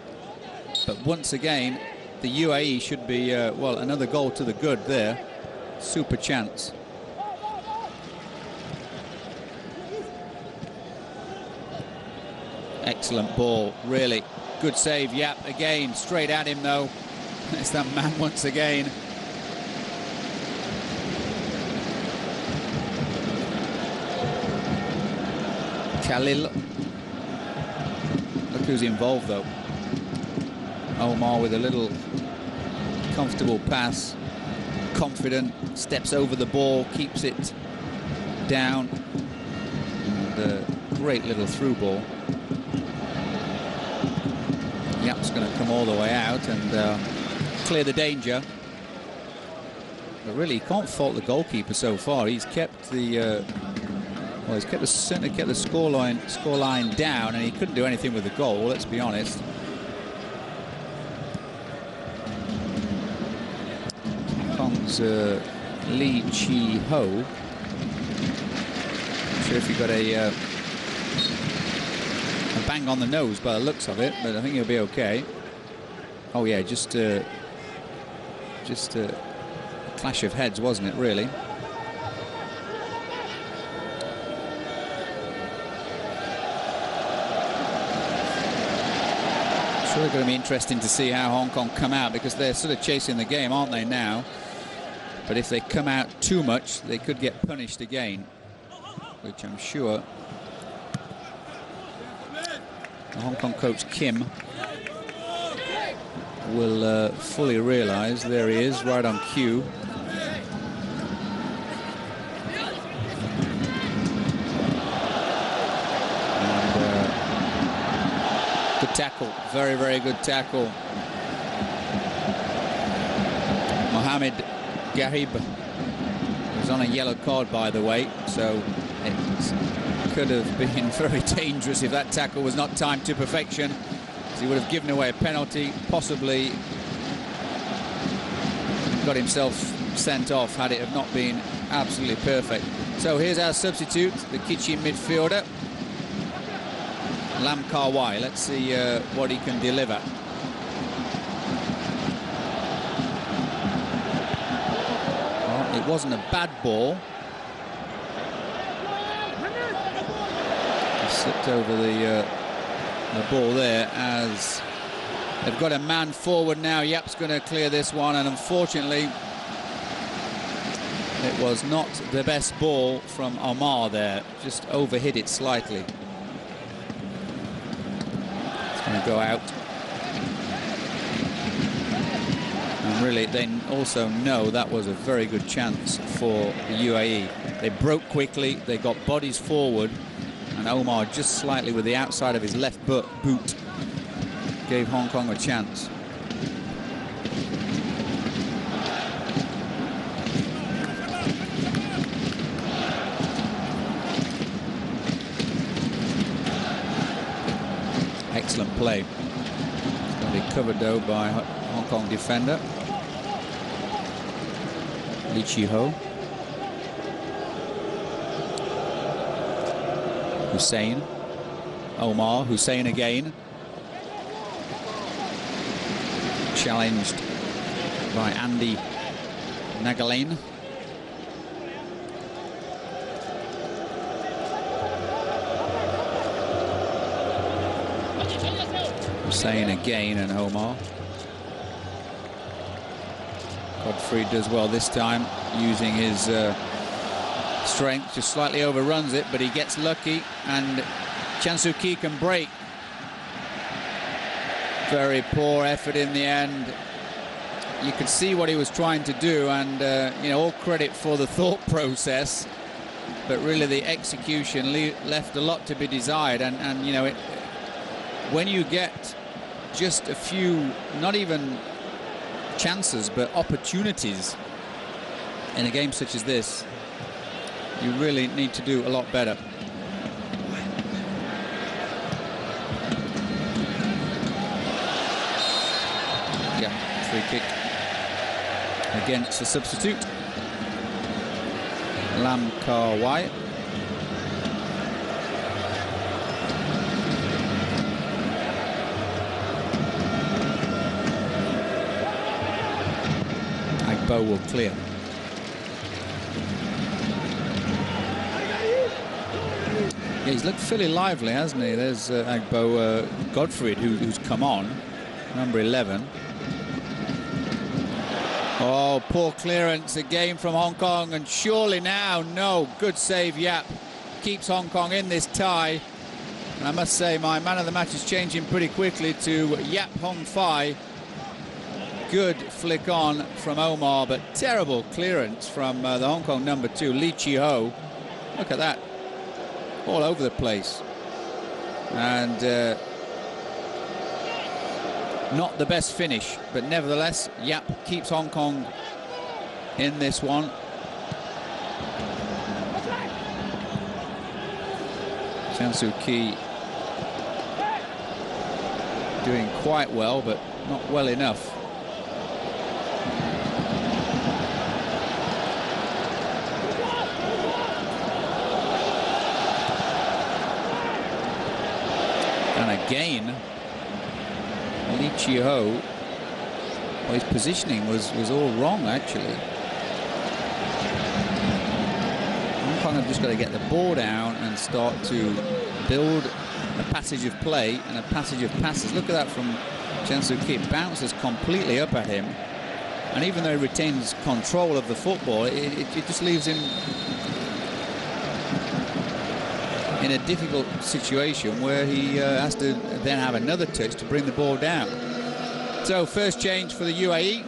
But once again, the UAE should be, well, another goal to the good there. Super chance. Excellent ball, really. Good save, Yap, again. Straight at him, though. It's that man once again. Khalil. Look who's involved, though. Omar with a little comfortable pass, confident, steps over the ball, keeps it down, and a great little through ball. Yap's going to come all the way out and clear the danger. But really, you can't fault the goalkeeper so far. He's kept the well, he's certainly kept the scoreline down, and he couldn't do anything with the goal. Let's be honest. Lee Chi Ho. Not sure if he got a bang on the nose by the looks of it, but I think he'll be okay. Oh yeah, just a clash of heads, wasn't it, really? It's really going to be interesting to see how Hong Kong come out, because they're sort of chasing the game, aren't they, now? But if they come out too much, they could get punished again, which I'm sure the Hong Kong coach Kim will fully realise. There he is, right on cue. Good tackle, very, very good tackle. Mohamed Garib was on a yellow card, by the way, so it could have been very dangerous if that tackle was not timed to perfection. He would have given away a penalty, possibly got himself sent off had it have not been absolutely perfect. So here's our substitute, the Kichi midfielder, Lam Kar-wai. Let's see what he can deliver. Well, it wasn't a bad ball. He slipped over the ball there, as they've got a man forward now. Yap's going to clear this one, and unfortunately it was not the best ball from Omar there, just overhit it slightly. It's going to go out. And really, they also know that was a very good chance for the UAE. They broke quickly, they got bodies forward, and Omar just slightly with the outside of his left boot gave Hong Kong a chance. Excellent play. It's going to be covered though by Hong Kong defender Lee Chi-ho. Hussein, Omar, Hussein again. Challenged by Andy Nagalain. Hussein again and Omar. Godfrey does well this time, using his strength, just slightly overruns it, but he gets lucky, and Chan Soo Ki can break. Very poor effort in the end. You could see what he was trying to do, and you know, all credit for the thought process, but really the execution left a lot to be desired. And you know, when you get just a few, not even chances, but opportunities in a game such as this, you really need to do a lot better. Yeah, free kick against the substitute, Lam Kar-wai. Agbo will clear. Yeah, he's looked fairly lively, hasn't he? There's Agbo Godfrey, who's come on, number 11. Oh, poor clearance again from Hong Kong, and surely now, no, good save, Yap. Keeps Hong Kong in this tie. And I must say, my man of the match is changing pretty quickly to Yap Hong Fai. Good flick on from Omar, but terrible clearance from the Hong Kong number 2, Lee Chi-ho. Look at that. All over the place. And not the best finish, but nevertheless, Yap keeps Hong Kong in this one. Chan Soo Ki doing quite well, but not well enough. again. Lee Chi-ho, well, his positioning was all wrong, actually. Hong Kong have just got to get the ball down and start to build a passage of play and a passage of passes. Look at that from Chen Soo-ki. It bounces completely up at him. And even though he retains control of the football, it just leaves him in a difficult situation where he has to then have another touch to bring the ball down. So first change for the UAE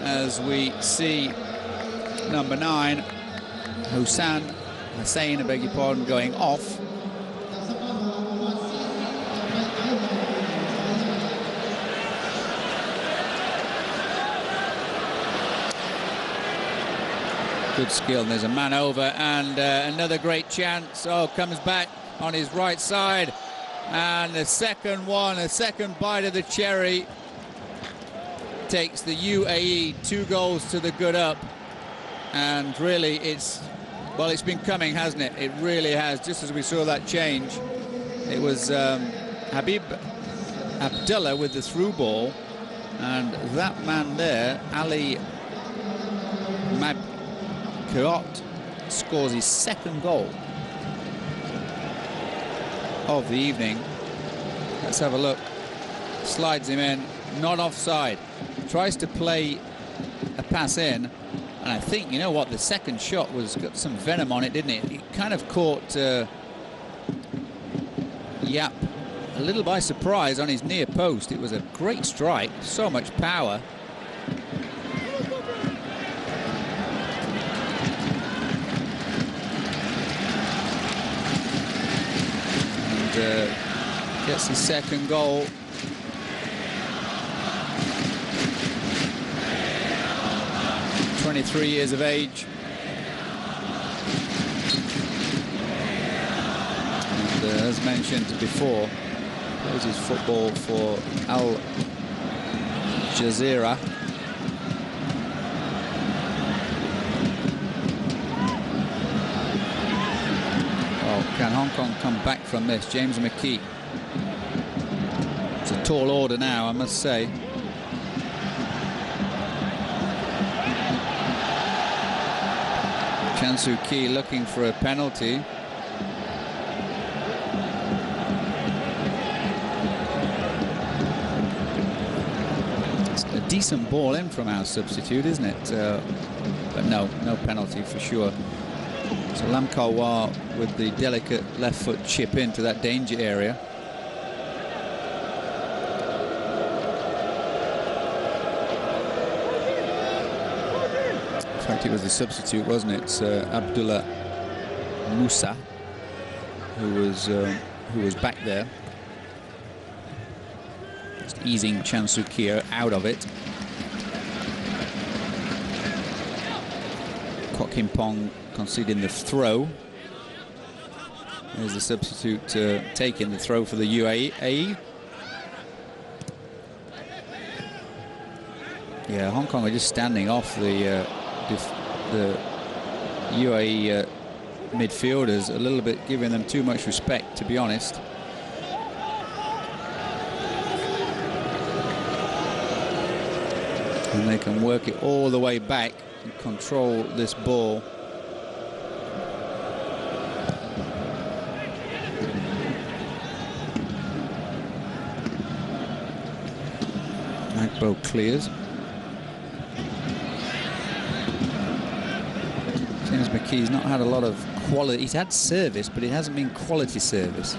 as we see number 9, Hussein, I beg your pardon, going off. Good skill, and there's a man over, and another great chance. Oh, comes back on his right side, and the second one, a second bite of the cherry, takes the UAE 2 goals to the good up. And really, it's been coming, hasn't it? It really has. Just as we saw that change, it was Habib Abdullah with the through ball, and that man there, Ali Mabkaot, scores his second goal of the evening. Let's have a look. Slides him in, not offside. Tries to play a pass in, and I think, you know what, the second shot got some venom on it, didn't it? It kind of caught Yap a little by surprise on his near post. It was a great strike, so much power. And gets his second goal. ...23 years of age. And as mentioned before, plays his football for Al Jazeera. Oh, can Hong Kong come back from this? James McKee. It's a tall order now, I must say. Chen Soo-ki looking for a penalty. It's a decent ball in from our substitute, isn't it? But no penalty for sure. So Lam Kar-wah with the delicate left foot chip into that danger area. In fact, it was the substitute, wasn't it? Abdullah Musa, who was back there, just easing Chen Soo-ki out of it. Kwok Kim Pong conceding the throw. There's the substitute taking the throw for the UAE. Yeah, Hong Kong are just standing off the UAE midfielders a little bit, giving them too much respect, to be honest. And they can work it all the way back and control this ball. Magbo clears. James McKee's not had a lot of quality. He's had service, but it hasn't been quality service.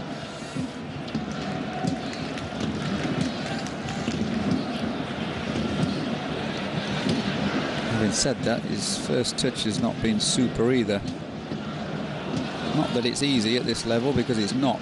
Having said that, his first touch has not been super either. Not that it's easy at this level, because it's not.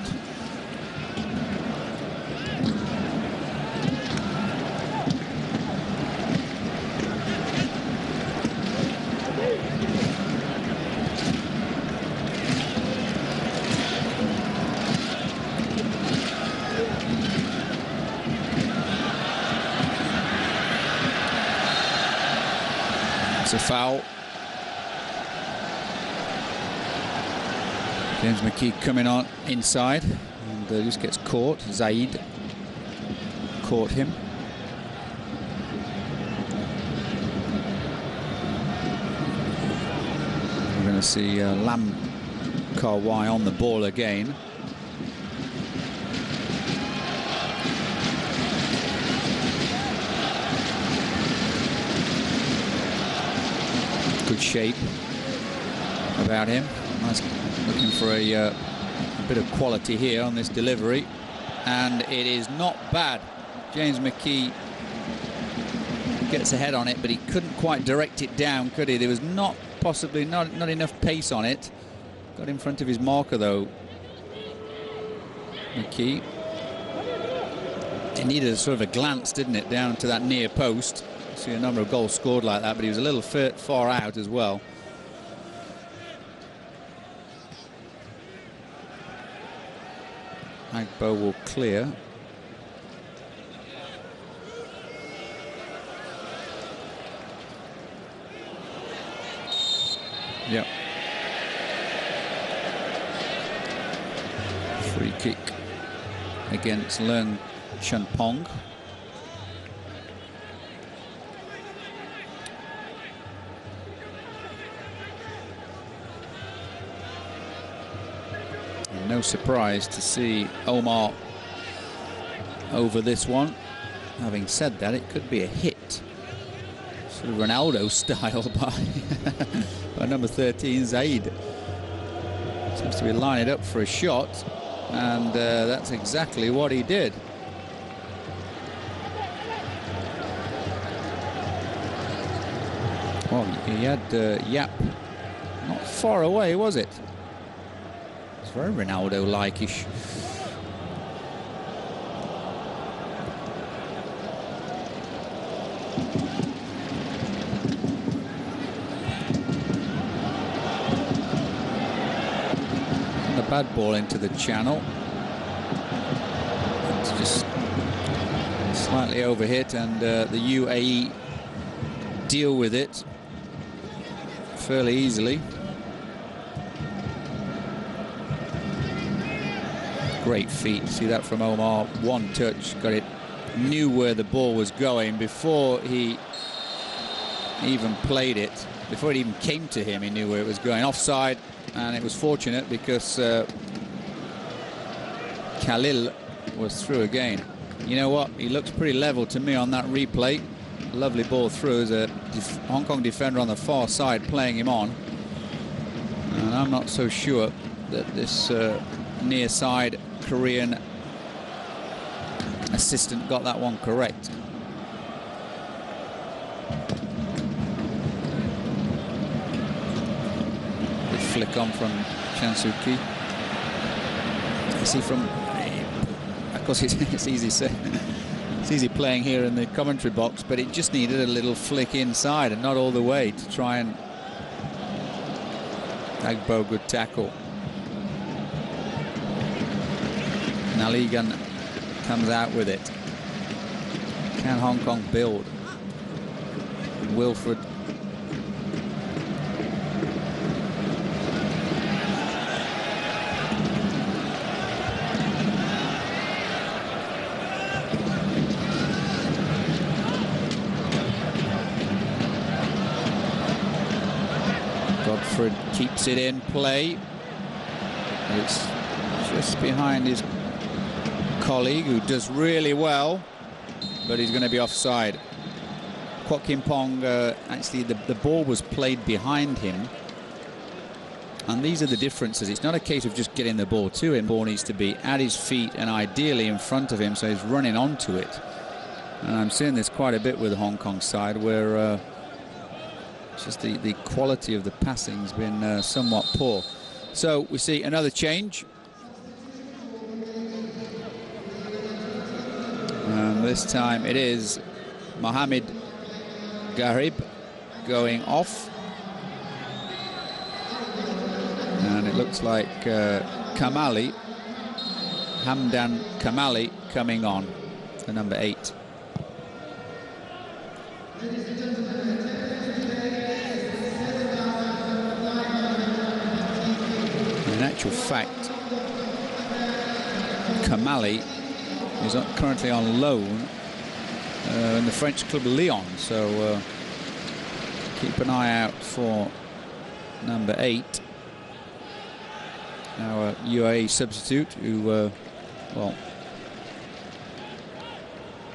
A foul. James McKee coming on inside. And just gets caught. Zaid caught him. We're going to see Lam Karwai on the ball again. Good shape about him. Nice, looking for a bit of quality here on this delivery, and it is not bad. James McKee gets ahead on it, but he couldn't quite direct it down, could he? There was possibly not enough pace on it. Got in front of his marker though, McKee. It needed a sort of a glance, didn't it, down to that near post. See a number of goals scored like that, but he was a little far out as well. Agbo will clear. Yep. Free kick against Leung Chun Pong. No surprise to see Omar over this one. Having said that, it could be a hit. Sort of Ronaldo style by number 13, Zaid. Seems to be lining up for a shot, and that's exactly what he did. Well, he had Yap not far away, was it? Very Ronaldo-like-ish. And a bad ball into the channel. It's just slightly overhit, and the UAE deal with it fairly easily. Great feet. See that from Omar. One touch, got it. Knew where the ball was going before he even played it. Before it even came to him, he knew where it was going. Offside, and it was fortunate because Khalil was through again. You know what? He looks pretty level to me on that replay. Lovely ball through. There's a Hong Kong defender on the far side playing him on. And I'm not so sure that this near side Korean assistant got that one correct. Good flick on from Chan Soo Ki. You see from, of course, it's easy saying, it's easy playing here in the commentary box, but it just needed a little flick inside and not all the way to try and Agbo, good tackle. Naligan comes out with it. Can Hong Kong build? Wilfred. Godfred keeps it in play. It's just behind his colleague, who does really well, but he's going to be offside. Kwok Kim Pong, actually the ball was played behind him, and these are the differences. It's not a case of just getting the ball to him. The ball needs to be at his feet and ideally in front of him, so he's running onto it. And I'm seeing this quite a bit with the Hong Kong side, where just the quality of the passing's been somewhat poor. So we see another change. This time it is Mohamed Garib going off. And it looks like Kamali, Hamdan Kamali, coming on for number 8. In actual fact, Kamali is currently on loan in the French club Lyon. So keep an eye out for number 8. Now a UAE substitute who, well,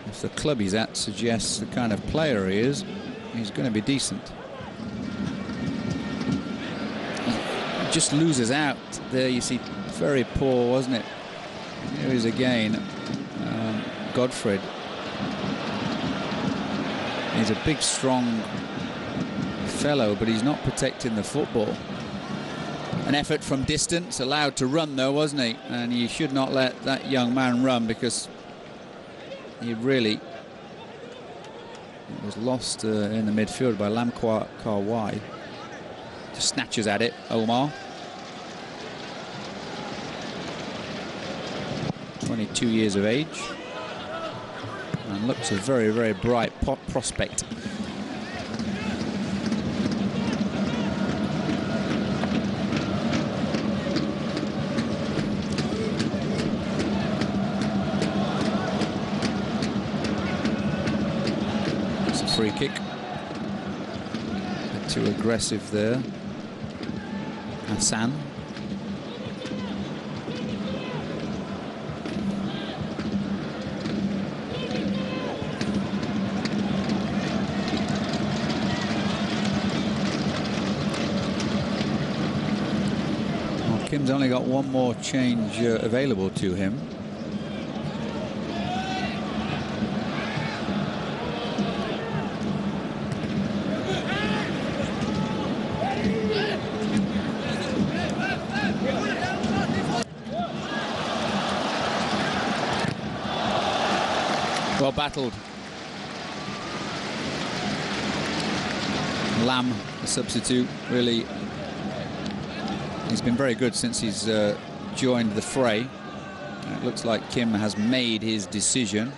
if the club he's at suggests the kind of player he is, he's going to be decent. He just loses out there, you see. Very poor, wasn't it? Here he is again, Godfred. He's a big, strong fellow, but he's not protecting the football. An effort from distance, allowed to run though, wasn't he? And you should not let that young man run, because he really was lost in the midfield by Lam Kawai. Just snatches at it, Omar. 22 years of age, and looks a very, very bright prospect. It's a free kick. A bit too aggressive there. Hassan. Kim's only got one more change available to him. Well battled. Lam, the substitute, really. He's been very good since he's joined the fray. It looks like Kim has made his decision.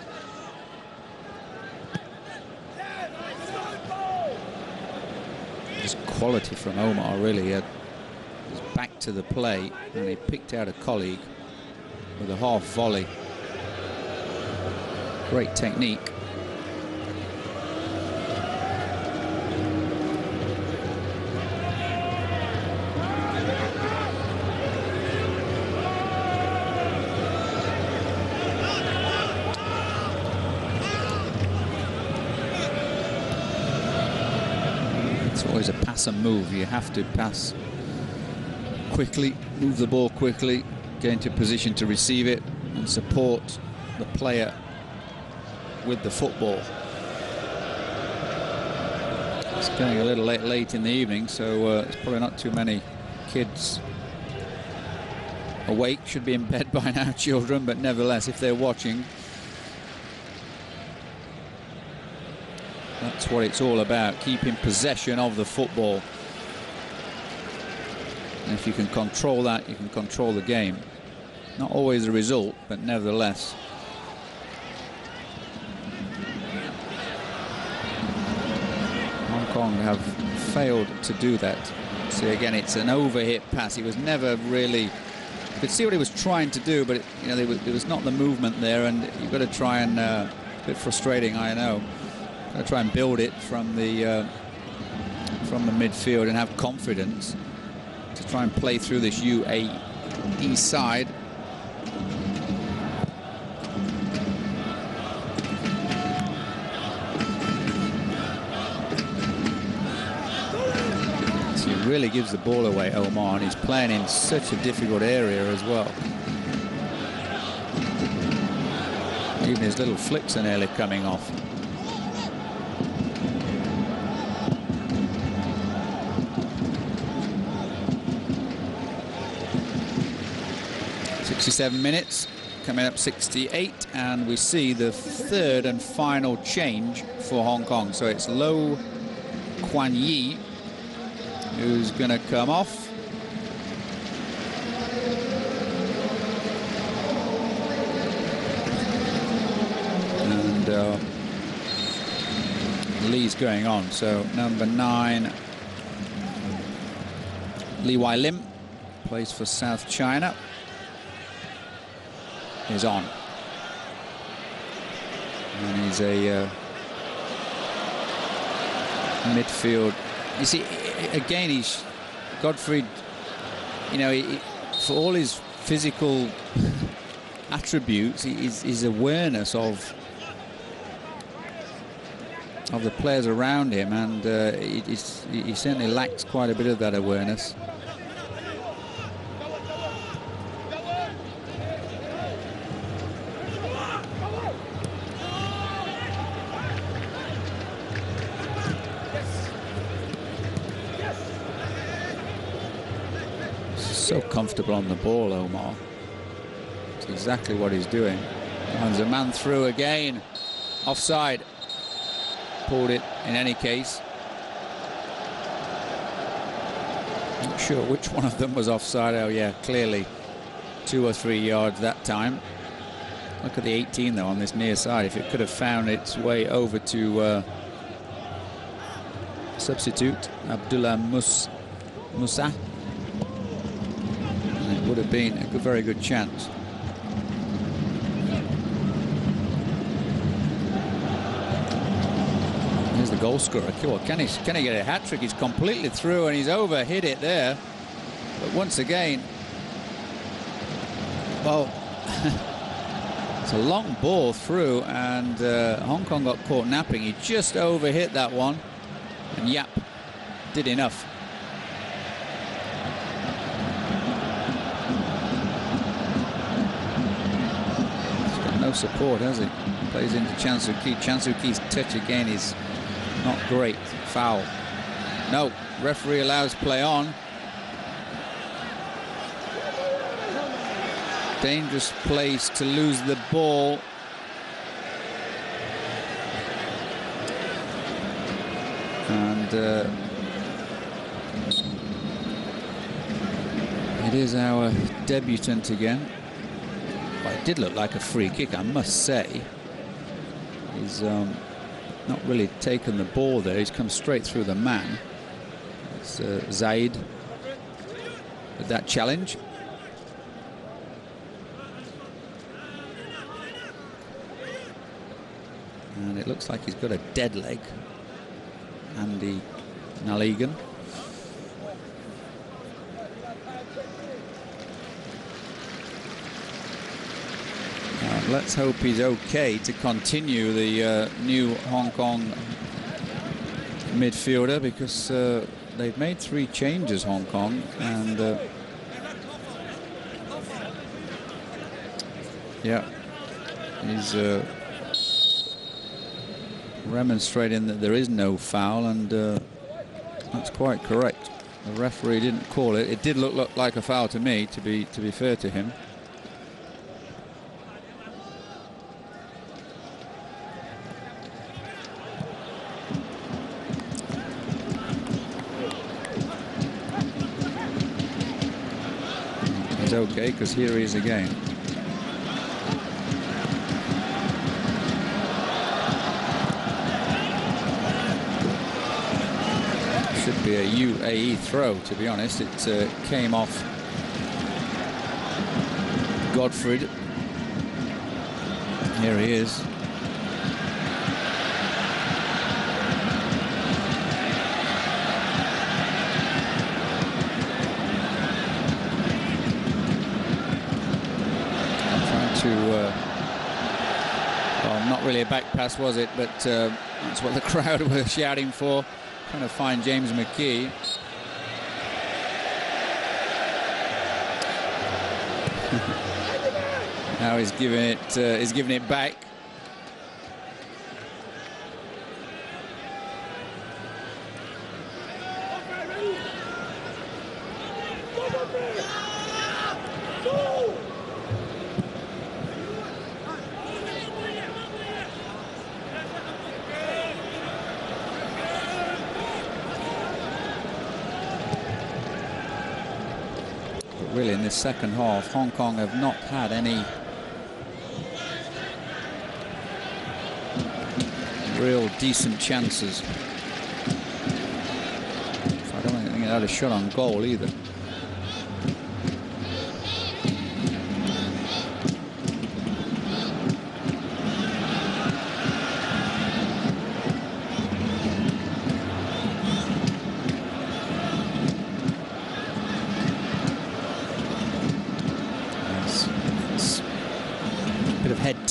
Just quality from Omar, really. He was back to the play, and he picked out a colleague with a half volley. Great technique. Always a pass and move. You have to pass quickly, move the ball quickly, get into position to receive it, and support the player with the football. It's getting a little late in the evening, so there's probably not too many kids awake. Should be in bed by now, children, but nevertheless, if they're watching, that's what it's all about, keeping possession of the football. And if you can control that, you can control the game. Not always the result, but nevertheless. Hong Kong have failed to do that. See, again, it's an overhit pass. He was never really... You could see what he was trying to do, but there was not the movement there, and you've got to try and... a bit frustrating, I know. Going to try and build it from the midfield and have confidence to try and play through this UAE side. So he really gives the ball away, Omar, and he's playing in such a difficult area as well. Even his little flicks are nearly coming off. 67 minutes, coming up 68, and we see the third and final change for Hong Kong. So it's Lo Kuan Yi who's going to come off. And Lee's going on. So number 9, Lee Wai Lim, plays for South China. is on. And he's a midfield. You see, again, he's Godfrey, you know, for all his physical attributes, his awareness of the players around him, and he certainly lacks quite a bit of that awareness. So comfortable on the ball, Omar. It's exactly what he's doing. Runs a man through again. Offside. Pulled it in any case. Not sure which one of them was offside. Oh yeah, clearly 2 or 3 yards that time. Look at the 18 though on this near side. If it could have found its way over to substitute Abdullah Musa, it would have been a very good chance. Here's the goal scorer. Can he get a hat-trick? He's completely through and he's over hit it there. But once again, well, it's a long ball through, and Hong Kong got caught napping. He just over hit that one, and Yap did enough. No support, has he? Plays into Chan Soo Kee. Chan Soo Kee's touch again is not great. Foul. No, referee allows play on. Dangerous place to lose the ball. And it is our debutant again. Well, it did look like a free kick, I must say. He's not really taken the ball there. He's come straight through the man. It's Zaid with that challenge. And it looks like he's got a dead leg. Andy Naligan. Let's hope he's okay to continue, the new Hong Kong midfielder, because they've made 3 changes, Hong Kong, and yeah, he's remonstrating that there is no foul, and that's quite correct. The referee didn't call it. It did look like a foul to me, to be fair to him. Okay, because here he is again. Should be a UAE throw, to be honest. It came off Godfrey. Here he is. Well, not really a back pass, was it? But that's what the crowd were shouting for. Trying to find James McKee. Now he's giving it back. Really, in this second half, Hong Kong have not had any real decent chances. I don't think they had a shot on goal either.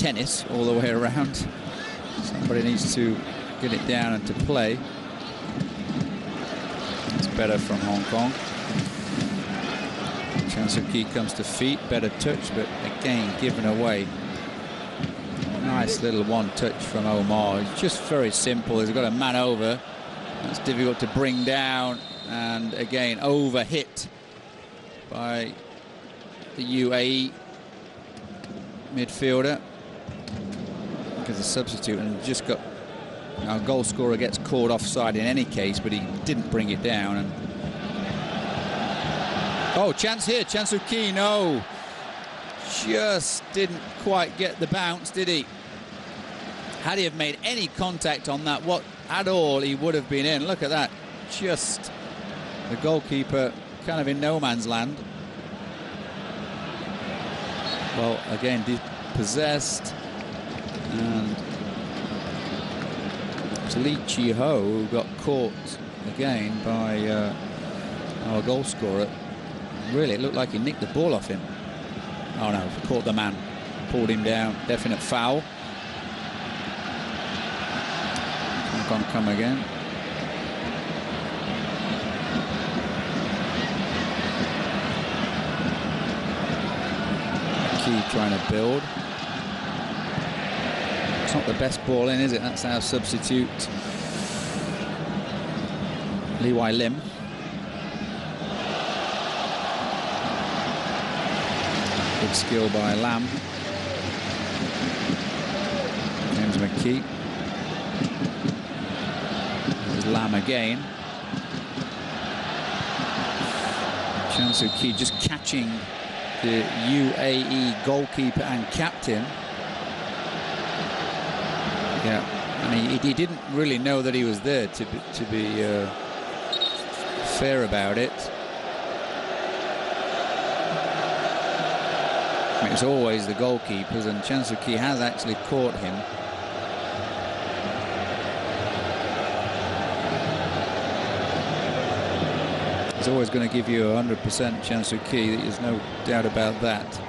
tennis all the way around. Somebody needs to get it down and to play. It's better from Hong Kong. Chan Soo-ki comes to feet, better touch, but again given away. Nice little one touch from Omar. It's just very simple. He's got a man over. That's difficult to bring down, and again over hit by the UAE midfielder because the substitute, and just got our goal scorer gets caught offside in any case, but he didn't bring it down. And oh, chance here, Chan Soo-ki, no, just didn't quite get the bounce, did he? Had he have made any contact on that at all, he would have been in. Look at that, just the goalkeeper kind of in no man's land. Well, again, dispossessed, and it's Lee Chi-ho who got caught again by our goal scorer. Really, it looked like he nicked the ball off him. Oh no, caught the man, pulled him down, definite foul. Can't come again. Key trying to build. It's not the best ball in, is it? That's our substitute, Lee Wai Lim. Good skill by Lam. James McKee. There's Lam again. Chan Soo-ki just catching the UAE goalkeeper and captain. Yeah, and he didn't really know that he was there, to be fair about it. It's always the goalkeepers, and Chan Soo-ki has actually caught him. He's always going to give you 100%, Chan Soo-ki. There's no doubt about that.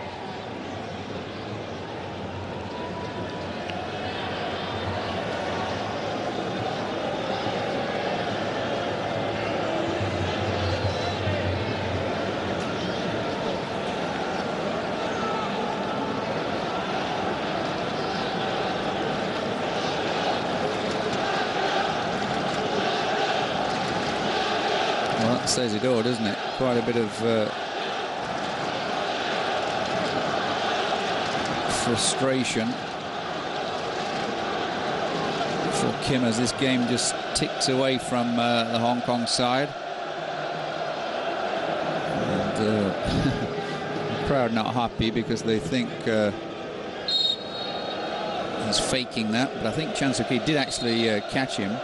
Well, that says it all, doesn't it? Quite a bit of frustration for Kim as this game just ticks away from the Hong Kong side. And the crowd not happy because they think he's faking that, but I think Chan Soo-ki did actually catch him.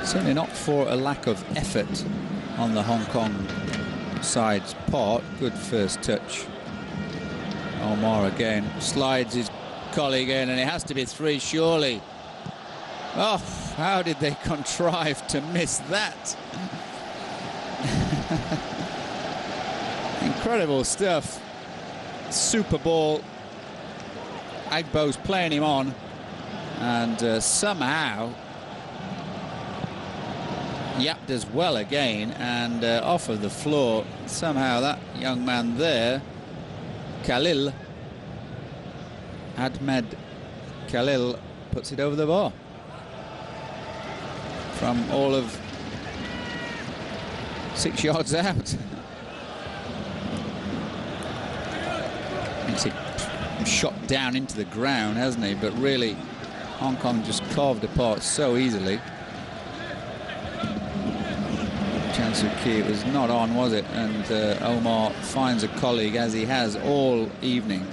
Certainly not for a lack of effort on the Hong Kong side's part. Good first touch. Omar again slides his colleague in, and it has to be three, surely. Oh, how did they contrive to miss that? Incredible stuff. Super ball. Agbo's playing him on, and somehow Yap does well again, and off of the floor, somehow that young man there, Khalil, Ahmed Khalil, puts it over the bar from all of 6 yards out. He's shot down into the ground, hasn't he? But really, Hong Kong just carved apart so easily. Chan Soo Ki, it was not on, was it? And Omar finds a colleague, as he has all evening.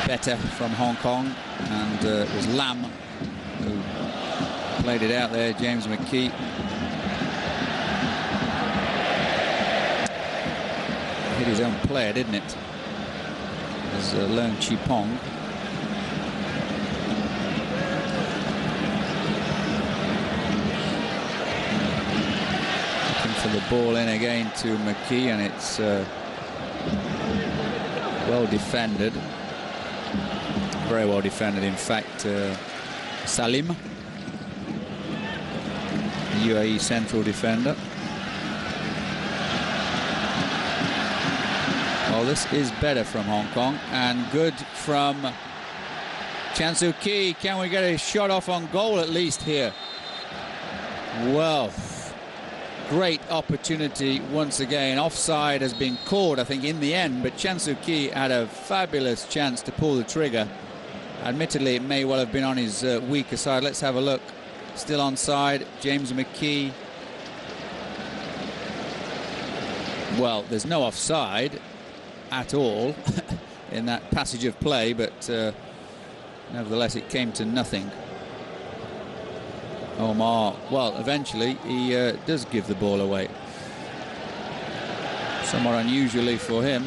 Better from Hong Kong, and it was Lam who played it out there. James McKee. Hit his own player, didn't it? As Leung Chi Pong. Looking for the ball in again to McKee, and it's well defended. Very well defended, in fact. Salim, UAE central defender. Well, this is better from Hong Kong, and good from Chan Soo Ki. Can we get a shot off on goal at least here? Well, great opportunity once again. Offside has been called, I think, in the end, but Chan Soo Ki had a fabulous chance to pull the trigger. Admittedly, it may well have been on his weaker side. Let's have a look. Still onside, James McKee. Well, there's no offside at all in that passage of play, but nevertheless, it came to nothing. Omar, well, eventually, he does give the ball away. Somewhat unusually for him.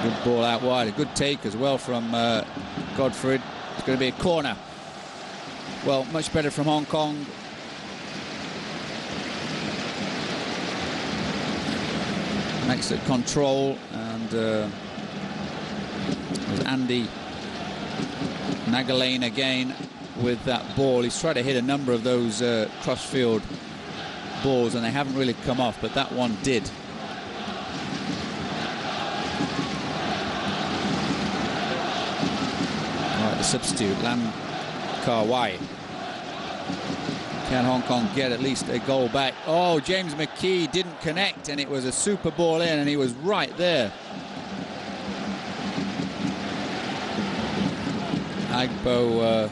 Good ball out wide, a good take as well from Godfrey. It's going to be a corner. Well, much better from Hong Kong. Makes it control, and it was Andy Nagalane again with that ball. He's tried to hit a number of those crossfield balls, and they haven't really come off, but that one did. Substitute Lam Kar Wai. Can Hong Kong get at least a goal back? Oh, James McKee didn't connect, and it was a super ball in, and he was right there. Agbo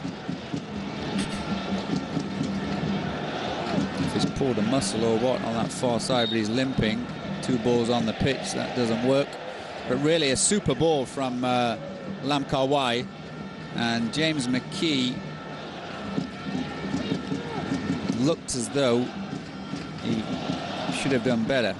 if he's pulled a muscle or what on that far side, but he's limping. 2 balls on the pitch, that doesn't work. But really a super ball from Lam Kar Wai. And James McKee looked as though he should have done better.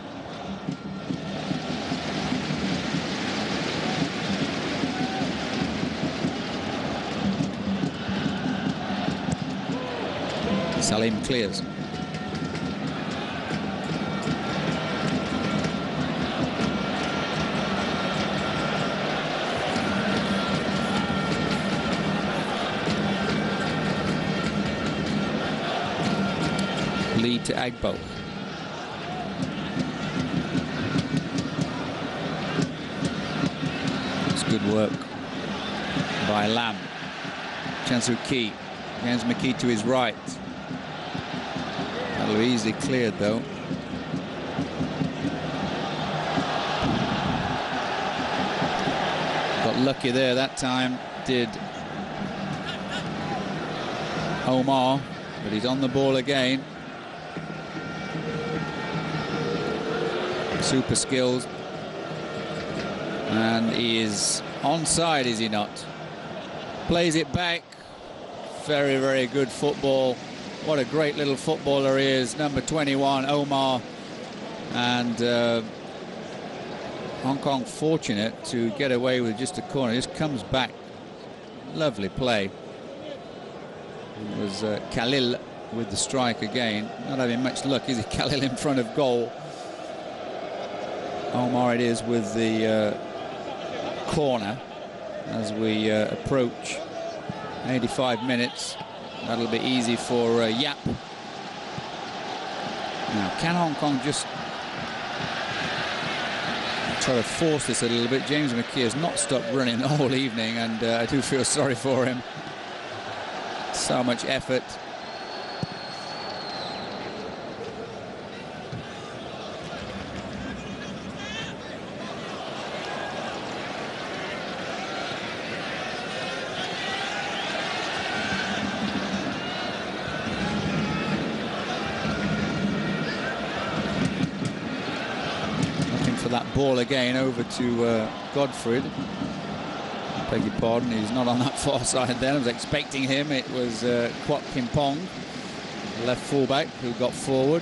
Salim clears. Lead to Agbo. It's good work by Lam. Chan Soo Ki. James McKee to his right. That'll be easily cleared though. Got lucky there that time, did Omar, but he's on the ball again. Super skills, and he is onside, is he not? Plays it back. Very, very good football. What a great little footballer he is, number 21, Omar. And Hong Kong fortunate to get away with just a corner. Just comes back. Lovely play. It was Khalil with the strike again. Not having much luck, is he, Khalil, in front of goal. Omar it is with the corner as we approach 85 minutes. That'll be easy for Yap. Now, can Hong Kong just try to force this a little bit? James McKee has not stopped running the whole evening, and I do feel sorry for him. So much effort. That ball again over to Godfrey. Beg your pardon, he's not on that far side then. I was expecting him. It was Kwok Kim Pong, the left fullback, who got forward.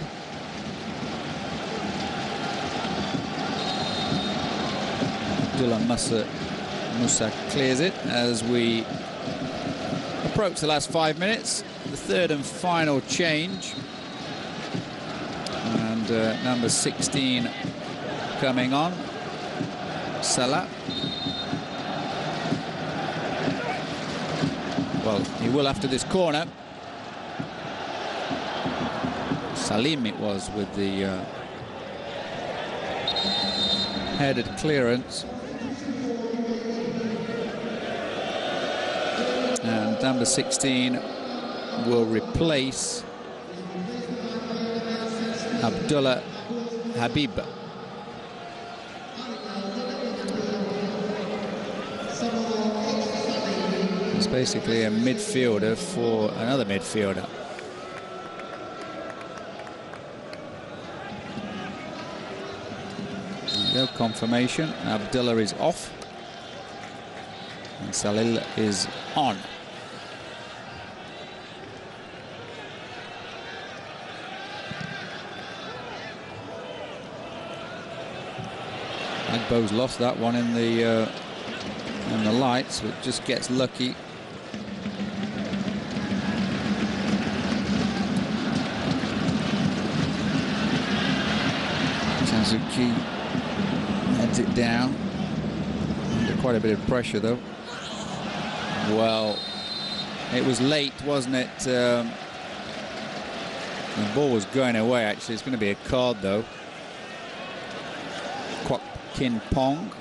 Abdullah Musa clears it as we approach the last 5 minutes. The third and final change. And number 16 coming on, Salah. Well, he will after this corner. Salim it was with the headed clearance. And number 16 will replace Abdullah Habib. It's basically a midfielder for another midfielder. There you go, confirmation. Abdullah is off. And Salil is on. Agbo's lost that one in the lights, but just gets lucky. Chanzuki heads it down. Under quite a bit of pressure, though. Well, it was late, wasn't it? The ball was going away, actually. It's going to be a card, though. Kwok Kin Pong.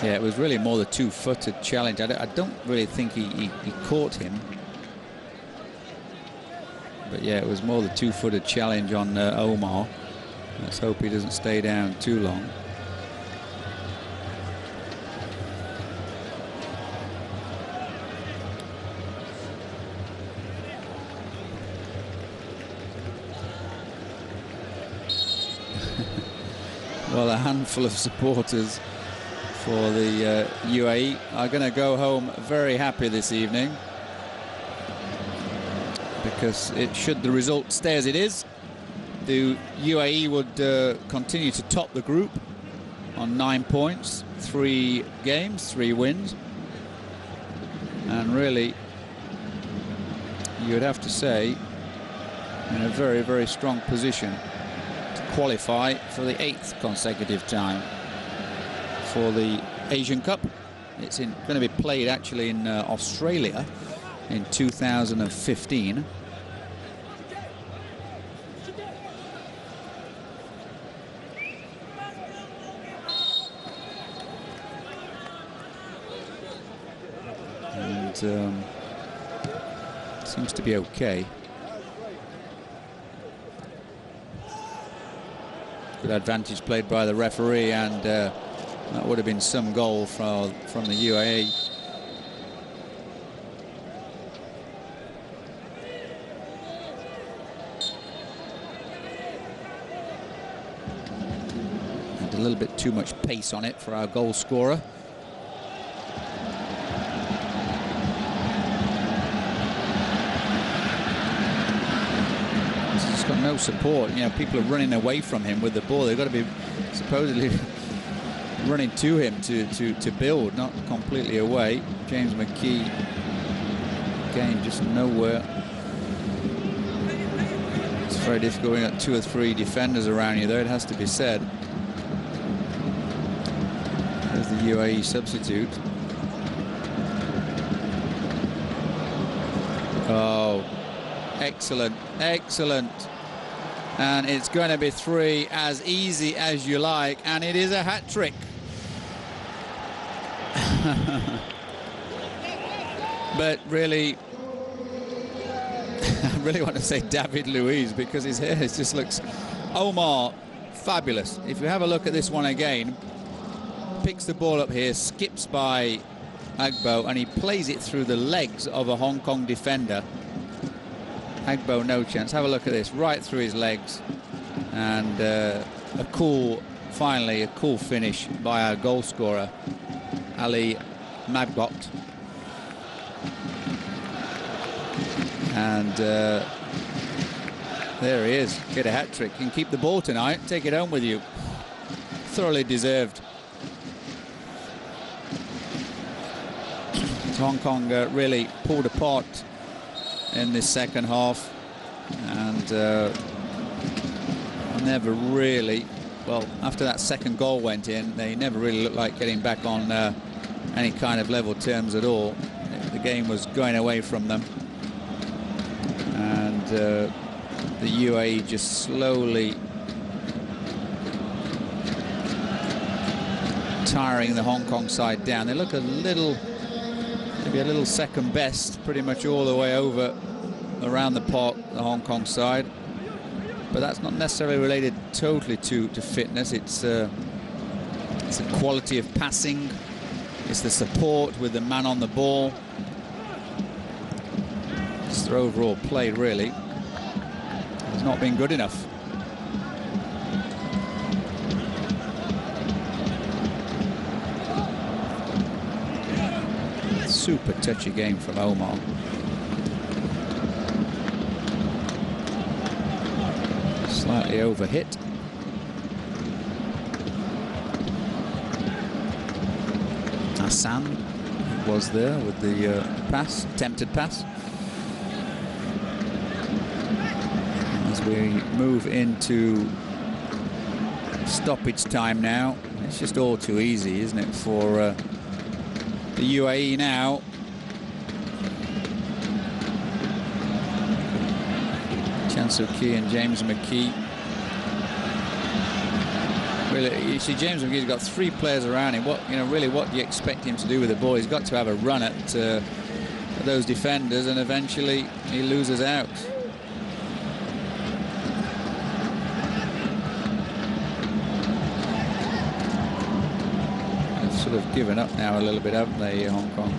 Yeah, it was really more the two-footed challenge. I don't really think he caught him. But yeah, it was more the two-footed challenge on Omar. Let's hope he doesn't stay down too long. Well, a handful of supporters for the UAE are going to go home very happy this evening, because should the result stay as it is, the UAE would continue to top the group on 9 points, 3 games, 3 wins, and really you would have to say in a very, very strong position to qualify for the 8th consecutive time for the Asian Cup. It's going to be played actually in Australia in 2015. And seems to be okay. Good advantage played by the referee, and that would have been some goal from the UAE. And a little bit too much pace on it for our goal scorer. He's got no support. You know, people are running away from him with the ball. They've got to be supposedly running to him to build, not completely away. James McKee, again, just nowhere. It's very difficult when you've got 2 or 3 defenders around you, though, it has to be said. There's the UAE substitute. Oh, excellent, excellent. And it's going to be 3 as easy as you like, and it is a hat-trick. But really, I really want to say David Luiz, because his hair just looks... Omar, fabulous. If you have a look at this one again, picks the ball up here, skips by Agbo, and he plays it through the legs of a Hong Kong defender. Agbo, no chance. Have a look at this, right through his legs. And finally, a cool finish by our goal scorer, Ali Mabgot. And there he is, get a hat-trick. Can keep the ball tonight, take it home with you. Thoroughly deserved. Hong Kong really pulled apart in this second half, and never really, well, after that second goal went in, they never really looked like getting back on any kind of level terms at all. The game was going away from them, and the UAE just slowly tiring the Hong Kong side down. They look a little, maybe a little second best, pretty much all the way over around the park, the Hong Kong side. But that's not necessarily related totally to fitness. It's the quality of passing. It's the support with the man on the ball. It's their overall play, really. It's not been good enough. Super touchy game from Omar. Slightly overhit. Hassan was there with the pass, attempted pass. As we move into stoppage time now, it's just all too easy, isn't it, for the UAE now. Chansuki and James McKee. Really, you see, James McKee's got 3 players around him. What, you know, really, what do you expect him to do with the ball? He's got to have a run at those defenders, and eventually he loses out. They've sort of given up now a little bit, haven't they, Hong Kong?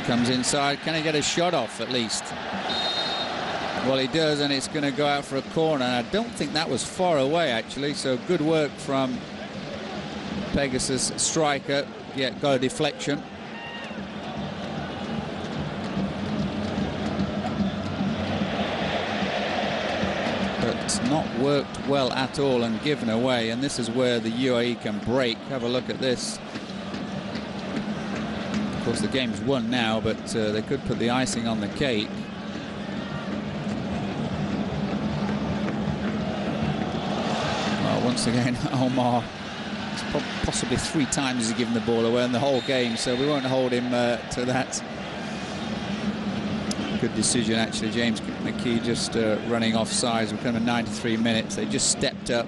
Comes inside. Can he get a shot off at least? Well, he does, and it's going to go out for a corner. I don't think that was far away, actually, so good work from Pegasus striker. Yeah, got a deflection. But not worked well at all and given away, and this is where the UAE can break. Have a look at this. Of course, the game's won now, but they could put the icing on the cake. Well, once again, Omar, possibly 3 times he's given the ball away in the whole game, so we won't hold him to that. Good decision, actually. James McKee just running off sides. We're coming 93 minutes. They just stepped up.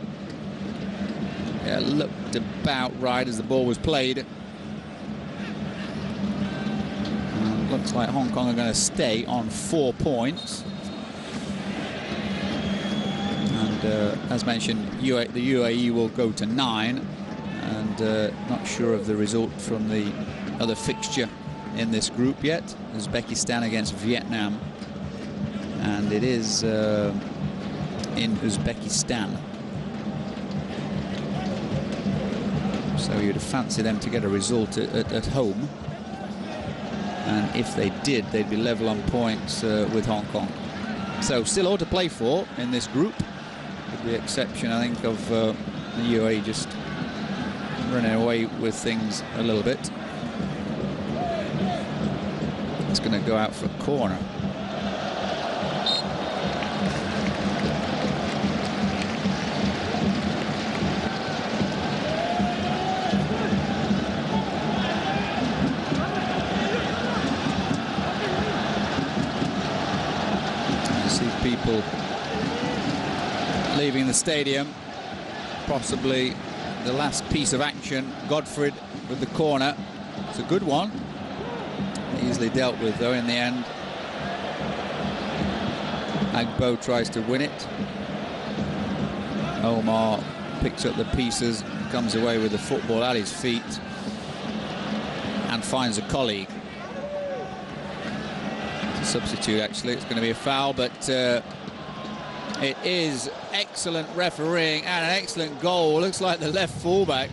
Yeah, looked about right as the ball was played. Looks like Hong Kong are going to stay on 4 points. And as mentioned, the UAE will go to 9. And not sure of the result from the other fixture in this group yet. Uzbekistan against Vietnam. And it is in Uzbekistan. So you'd fancy them to get a result at home. And if they did, they'd be level on points with Hong Kong. So still all to play for in this group, with the exception, I think, of the UAE just running away with things a little bit. It's going to go out for a corner. People leaving the stadium, possibly the last piece of action. Godfrey with the corner. It's a good one, easily dealt with though in the end. Agbo tries to win it. Omar picks up the pieces, comes away with the football at his feet and finds a colleague. Substitute, actually. It's going to be a foul, but it is excellent refereeing and an excellent goal. Looks like the left fullback.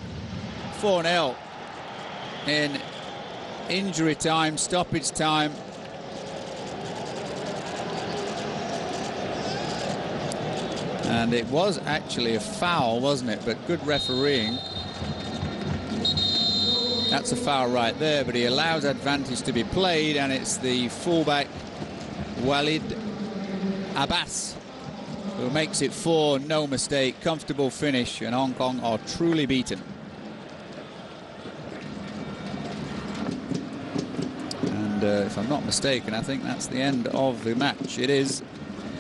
4-0 in injury time, stoppage time. And it was actually a foul, wasn't it? But good refereeing. That's a foul right there, but he allows advantage to be played, and it's the fullback Walid Abbas who makes it 4, no mistake, comfortable finish, and Hong Kong are truly beaten. And if I'm not mistaken, I think that's the end of the match. It is.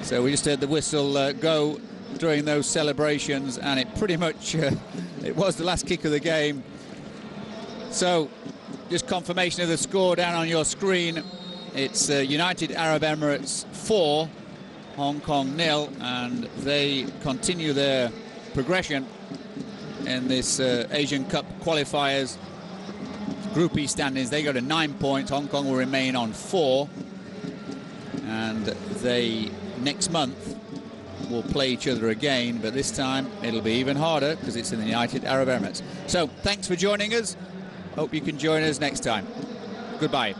So we just heard the whistle go during those celebrations, and it pretty much it was the last kick of the game. So, just confirmation of the score down on your screen. It's United Arab Emirates 4, Hong Kong 0, and they continue their progression in this Asian Cup qualifiers. Group E standings, they go to 9 points. Hong Kong will remain on 4, and they next month will play each other again, but this time it'll be even harder because it's in the United Arab Emirates. So, thanks for joining us. Hope you can join us next time. Goodbye.